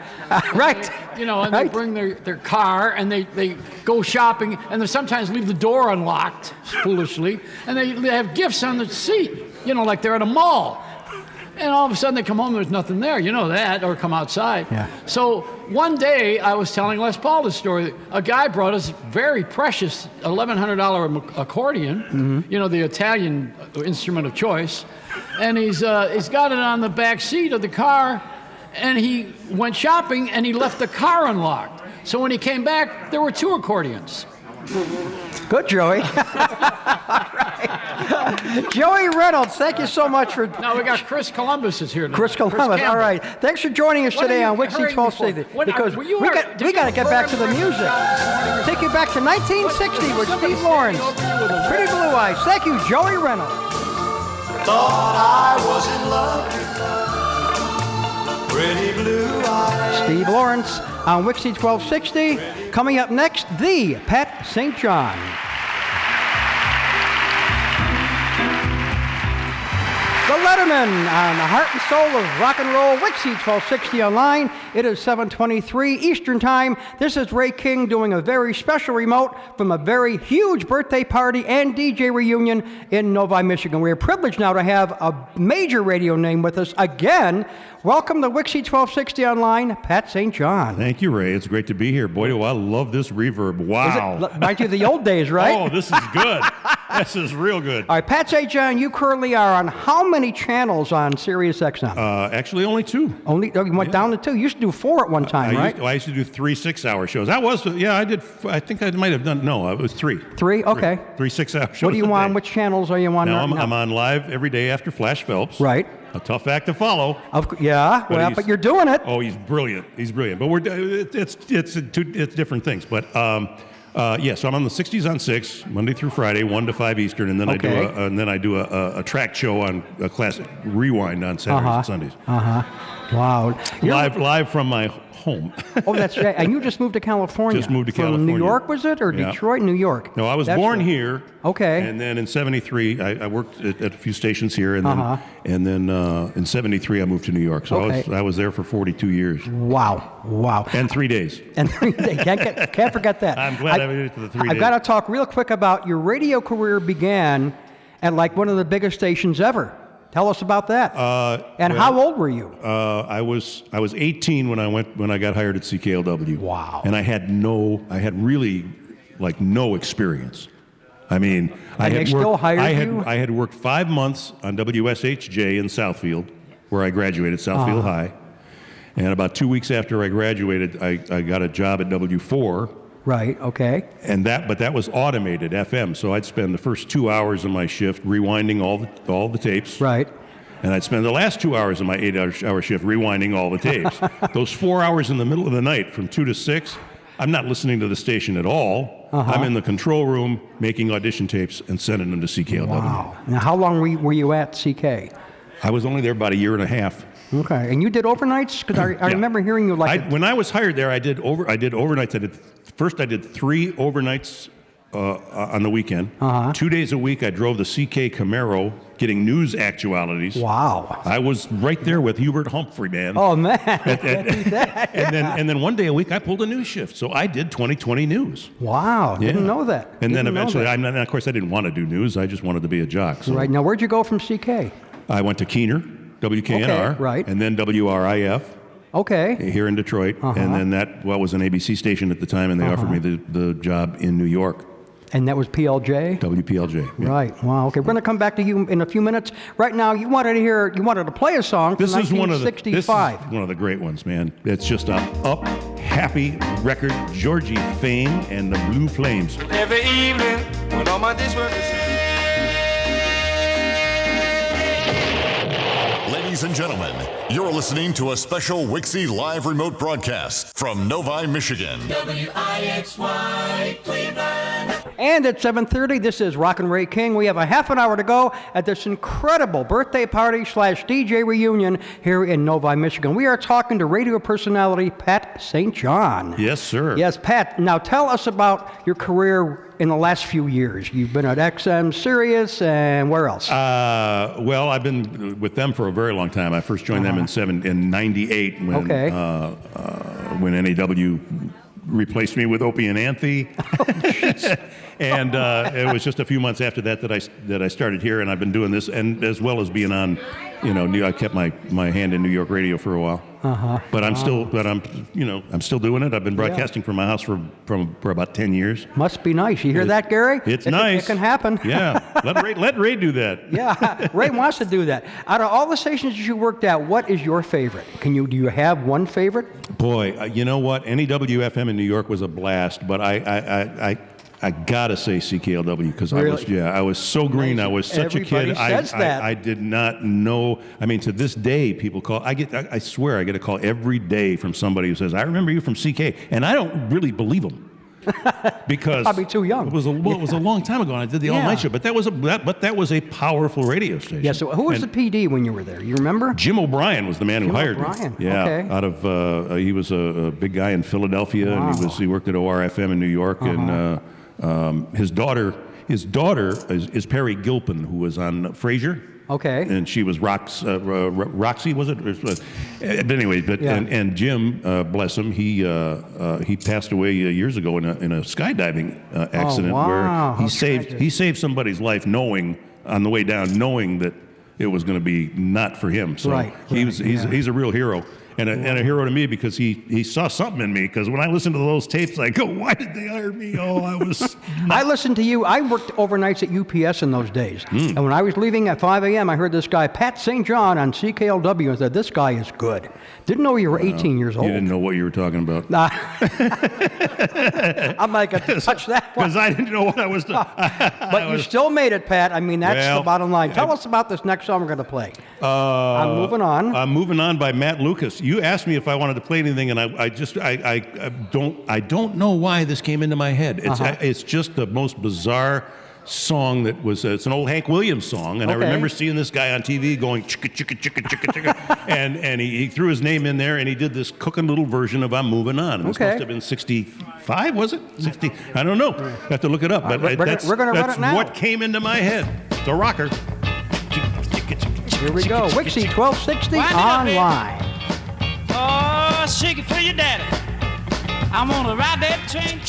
D: Right.
Q: And they bring their car and they go shopping and they sometimes leave the door unlocked foolishly. And they have gifts on the seat, like they're at a mall. And all of a sudden they come home, there's nothing there. You know that, or come outside. Yeah. So one day I was telling Les Paul this story. A guy brought us very precious $1,100 accordion, the Italian instrument of choice. And he's got it on the back seat of the car, and he went shopping and he left the car unlocked. So when he came back, there were 2 accordions.
D: Good, Joey. Joey Reynolds, thank you so much for...
Q: Now we got Chris Columbus is here today.
D: Chris Columbus, all right. Thanks for joining us today on WIXY1260. Because we got to get back to the music. Take you back to 1960 with Steve Lawrence. Pretty Blue Eyes. Thank you, Joey Reynolds.
R: Thought I was in love. Pretty blue eyes.
D: Steve Lawrence on WIXY1260. Coming up next, the Pat St. John. The Letterman on the heart and soul of rock and roll, WIXY1260 Online. It is 7:23 Eastern Time. This is Ray King doing a very special remote from a very huge birthday party and DJ reunion in Novi, Michigan. We are privileged now to have a major radio name with us again. Welcome to WIXY1260 Online, Pat St. John.
S: Thank you, Ray. It's great to be here. Boy, do I love this reverb. Wow.
D: Reminds you of the old days, right?
S: Oh, this is good. This is real good.
D: All right, Pat St. John, you currently are on how many channels on Sirius XM?
S: Actually, only 2.
D: You went down to 2. You used to do 4 at one time, right?
S: I used to do 3 6-hour shows. I did. I think I might have done. No, it was 3.
D: 3? Okay.
S: 3 6-hour shows.
D: What do you want? Which channels are you on now?
S: I'm on live every day after Flash Phelps.
D: Right.
S: A tough act to follow.
D: But you're doing it.
S: Oh, he's brilliant. He's brilliant. But it's different things. But so I'm on the 60s on 6, Monday through Friday, 1 to 5 Eastern, and then I do a track show on a classic Rewind on Saturdays and Sundays.
D: Wow.
S: Live from my home.
D: Oh, that's right. And you just moved to California.
S: Just moved to
D: From
S: California.
D: New York, was it? Or Detroit, New York?
S: No, I was born here.
D: Okay.
S: And then in 73, I worked at a few stations here. And then in 73, I moved to New York. So I was there for 42 years.
D: Wow.
S: And 3 days.
D: And 3 days. Can't forget that.
S: I'm glad I made it to the 3 days.
D: I've got to talk real quick about your radio career began at like one of the biggest stations ever. Tell us about that. How old were you?
S: I was 18 when I got hired at CKLW.
D: Wow.
S: And I had really no experience. I mean, I had worked 5 months on WSHJ in Southfield, where I graduated, Southfield High. And about 2 weeks after I graduated, I got a job at W4
D: Right, okay.
S: But that was automated FM, so I'd spend the first 2 hours of my shift rewinding all the tapes.
D: Right.
S: And I'd spend the last 2 hours of my 8-hour shift rewinding all the tapes. Those 4 hours in the middle of the night from 2 to 6, I'm not listening to the station at all. I'm in the control room making audition tapes and sending them to CKLW.
D: Wow. Now, how long were you at CK?
S: I was only there about a year and a half.
D: Okay, and you did overnights? Because I remember hearing you
S: when I was hired there, I did overnights. First I did 3 overnights on the weekend. 2 days a week I drove the CK Camaro getting news actualities.
D: Wow.
S: I was right there with Hubert Humphrey, man.
D: Oh, man.
S: And then 1 day a week I pulled a news shift. So I did 2020 news.
D: Wow, didn't know that.
S: And then eventually, of course I didn't want to do news. I just wanted to be a jock. So.
D: Right, now where'd you go from CK?
S: I went to Keener, WKNR,
D: okay, right.
S: And then WRIF.
D: Okay.
S: Here in Detroit. And then that was an ABC station at the time, and they offered me the job in New York.
D: And that was PLJ?
S: WPLJ. Yeah.
D: Right. Wow. Okay. We're going to come back to you in a few minutes. Right now, you wanted to play a song from 1965.
S: This is one of the great ones, man. It's just a happy record. Georgie Fame and the Blue Flames.
R: Every evening, when all my dishwork is...
A: Ladies and gentlemen, you're listening to a special Wixie live remote broadcast from Novi, Michigan.
R: WIXY Cleveland.
D: And at 7:30, this is Rockin' Ray King. We have a half an hour to go at this incredible birthday party / DJ reunion here in Novi, Michigan. We are talking to radio personality Pat St. John.
S: Yes, sir.
D: Yes, Pat. Now tell us about your career in the last few years. You've been at XM, Sirius, and where else?
S: Well, I've been with them for a very long time. I first joined them in '98 when NAW replaced me with Opie and Anthe. And it was just a few months after that I started here, and I've been doing this, and as well as being on, I kept my hand in New York radio for a while. But I'm still doing it. I've been broadcasting from my house for about 10 years.
D: Must be nice. You hear that, Gary?
S: It's nice.
D: It can happen.
S: Yeah. Let Ray do that.
D: Yeah. Ray wants to do that. Out of all the stations you worked at, what is your favorite? Do you have one favorite?
S: Boy, you know what? NEW-FM in New York was a blast, but I gotta say CKLW because
D: really?
S: I was so green. I was such
D: Everybody
S: a kid.
D: Says that.
S: I did not know. I mean, to this day, people call. I swear, I get a call every day from somebody who says, "I remember you from CK," and I don't really believe them. Because
D: probably too young.
S: It was a long time ago, and I did the all-night show. But that was a powerful radio station.
D: Yeah. So who was the PD when you were there? You remember?
S: Jim O'Brien was the man who hired me. Yeah.
D: Okay.
S: Out of he was a big guy in Philadelphia, and he worked at ORFM in New York, and his daughter is Perry Gilpin, who was on Frasier.
D: Okay.
S: And she was Roxy, was it? But anyway, and Jim, bless him, he passed away years ago in a skydiving accident where he saved somebody's life, on the way down, knowing that it was going to be not for him. So he's a real hero. And a hero to me because he saw something in me. Because when I listen to those tapes, I go, why did they hire me? Oh, I was...
D: I listened to you. I worked overnights at UPS in those days. And when I was leaving at 5 a.m., I heard this guy, Pat St. John, on CKLW, and said, this guy is good. Didn't know you were 18 years old.
S: You didn't know what you were talking about.
D: I'm not going to touch that one.
S: Because I didn't know what I was doing.
D: But you still made it, Pat. I mean, that's the bottom line. Tell us about this next song we're going to play. I'm Moving On.
S: I'm Moving On by Matt Lucas. You asked me if I wanted to play anything, and I don't know why this came into my head. It's just the most bizarre song that was. It's an old Hank Williams song, and I remember seeing this guy on TV going chicka chicka chicka chicka chicka, and he threw his name in there, and he did this cooking little version of "I'm Moving On." And this must have been 65, was it? 60? I don't know. I have to look it up. But that's what came into my head. It's a rocker.
D: Here we go. WIXY1260 Online.
J: Oh, shake it for your daddy. I'm gonna ride that train.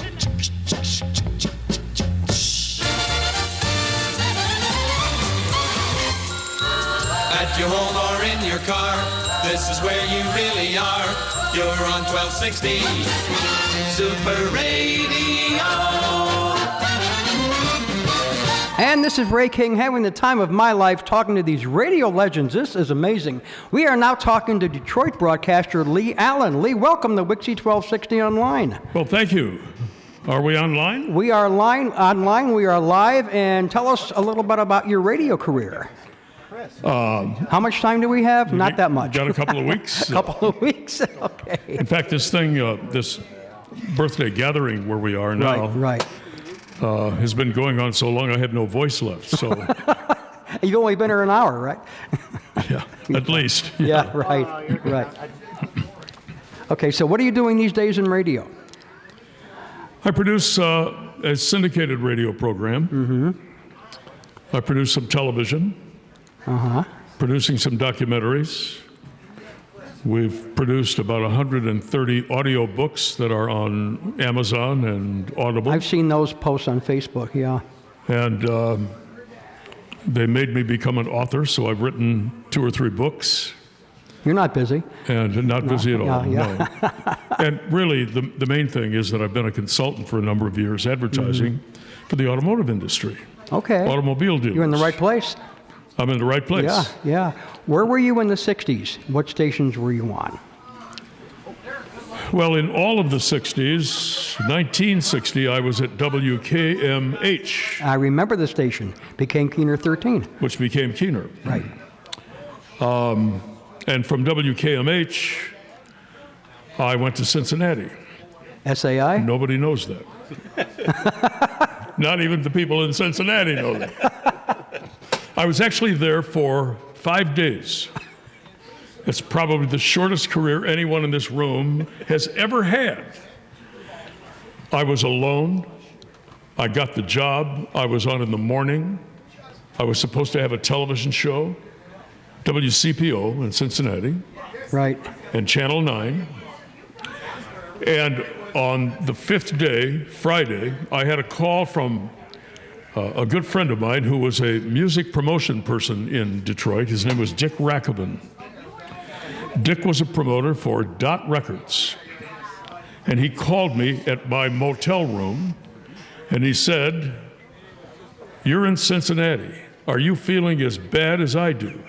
R: At your home or in your car, this is where you really are. You're on 1260 Super Radio.
D: And this is Ray King having the time of my life talking to these radio legends. This is amazing. We are now talking to Detroit broadcaster Lee Allen. Lee, welcome to WIXY1260 Online.
T: Well, thank you.
S: Are we online?
D: We are online. We are live. And tell us a little bit about your radio career. How much time do we have? Not that much.
S: Got a couple of weeks.
D: A couple of weeks. Okay.
S: In fact, this thing, this birthday gathering where we are now,
D: right.
S: Has been going on so long I have no voice left. So
D: you've only been here an hour, right?
S: Yeah, at least.
D: Yeah, right. Okay, so what are you doing these days in radio?
S: I produce a syndicated radio program.
D: Mm-hmm.
S: I produce some television. Producing some documentaries. We've produced about 130 audio books that are on Amazon and Audible.
D: I've seen those posts on Facebook, yeah.
S: And they made me become an author, so I've written 2 or 3 books.
D: You're not busy.
S: And not busy at all,
D: yeah.
S: no. And really, the main thing is that I've been a consultant for a number of years, advertising for the automotive industry.
D: Okay.
S: Automobile dealers.
D: You're in the right place.
S: I'm in the right place.
D: Yeah. Where were you in the 60s? What stations were you on?
S: Well, in all of the 60s, 1960, I was at WKMH.
D: I remember the station. Became Keener 13.
S: Which became Keener.
D: Right.
S: And from WKMH, I went to Cincinnati.
D: SAI?
S: Nobody knows that. Not even the people in Cincinnati know that. I was actually there for 5 days. It's probably the shortest career anyone in this room has ever had. I was alone. I got the job. I was on in the morning. I was supposed to have a television show, WCPO in Cincinnati.
D: Right.
S: And Channel 9. And on the 5th day, Friday, I had a call from a good friend of mine who was a music promotion person in Detroit. His name was Dick Rackabin. Dick was a promoter for Dot Records. And he called me at my motel room and he said, "You're in Cincinnati. Are you feeling as bad as I do?"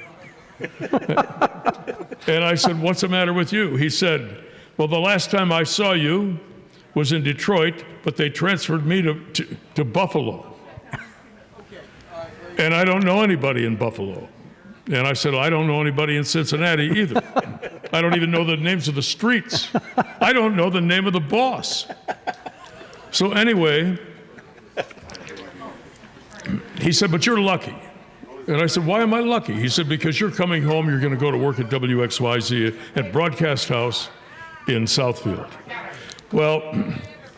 S: And I said, "What's the matter with you?" He said, "Well, the last time I saw you was in Detroit, but they transferred me to Buffalo. And I don't know anybody in Buffalo." And I said, "I don't know anybody in Cincinnati either. I don't even know the names of the streets. I don't know the name of the boss." So anyway, he said, "But you're lucky." And I said, "Why am I lucky?" He said, "Because you're coming home, you're going to go to work at WXYZ at Broadcast House in Southfield." Well,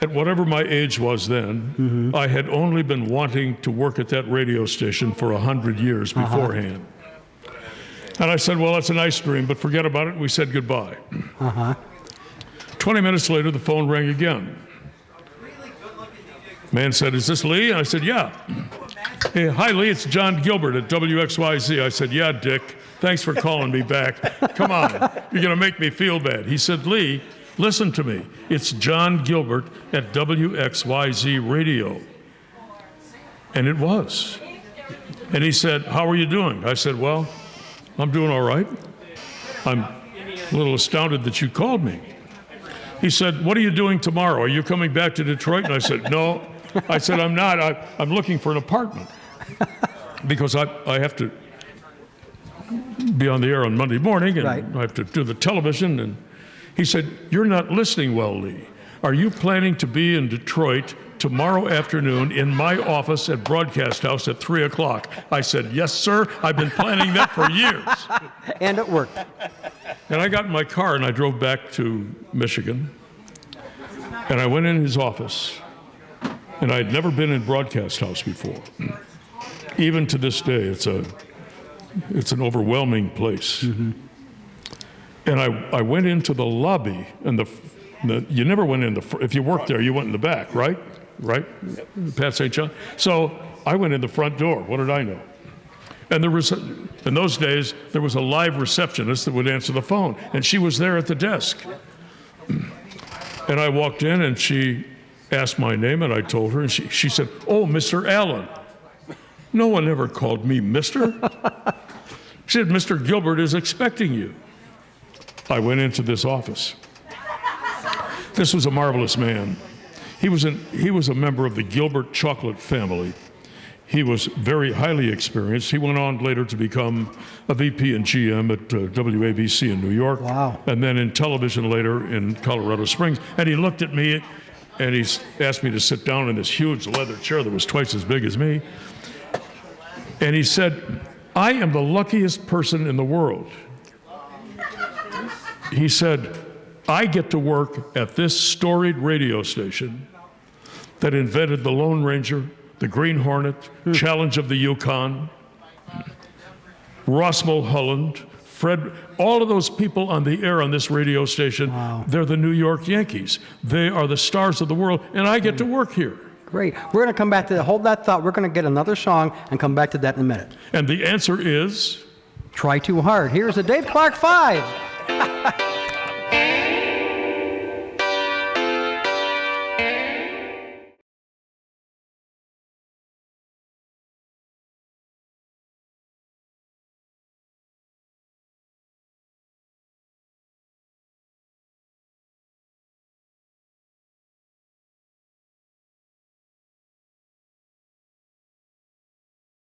S: at whatever my age was then, I had only been wanting to work at that radio station for 100 years beforehand. And I said, "Well, that's a nice dream, but forget about it." We said goodbye. 20 minutes later, the phone rang again. Man said, "Is this Lee?" And I said, "Yeah." "Hey, hi, Lee, it's John Gilbert at WXYZ. I said, "Yeah, Dick, thanks for calling me back. Come on, you're going to make me feel bad." He said, "Lee, listen to me. It's John Gilbert at WXYZ Radio." And it was. And he said, "How are you doing?" I said, "Well, I'm doing all right. I'm a little astounded that you called me." He said, "What are you doing tomorrow? Are you coming back to Detroit?" And I said, "No." I said, "I'm not. I'm looking for an apartment because I have to be on the air on Monday morning and I have to do the television." And he said, "You're not listening well, Lee. Are you planning to be in Detroit tomorrow afternoon in my office at Broadcast House at 3 o'clock?" I said, "Yes, sir. I've been planning that for years."
D: And it worked.
S: And I got in my car and I drove back to Michigan. And I went in his office. And I had never been in Broadcast House before. Even to this day, it's an overwhelming place. And I went into the lobby, and you never went in if you worked there, you went in the back, right? Right? Pat St. John. So I went in the front door. What did I know? And in those days, there was a live receptionist that would answer the phone, and she was there at the desk. And I walked in, and she asked my name, and I told her, and she said, "Oh, Mr. Allen." No one ever called me Mr. She said, "Mr. Gilbert is expecting you." I went into this office. This was a marvelous man.
T: He was a member of the Gilbert chocolate family. He was very highly experienced. He went on later to become a VP and GM at WABC in New York.
D: Wow.
T: And then in television later in Colorado Springs. And he looked at me and he asked me to sit down in this huge leather chair that was twice as big as me. And he said, I am the luckiest person in the world. He said, I get to work at this storied radio station that invented the Lone Ranger, the Green Hornet, Challenge of the Yukon, Ross Mulholland, Fred, all of those people on the air on this radio station, they're the New York Yankees. They are the stars of the world, and I get to work here.
D: Great. We're going to come back to that. Hold that thought. We're going to get another song and come back to that in a minute.
T: And the answer is?
D: Try Too Hard. Here's the Dave Clark 5.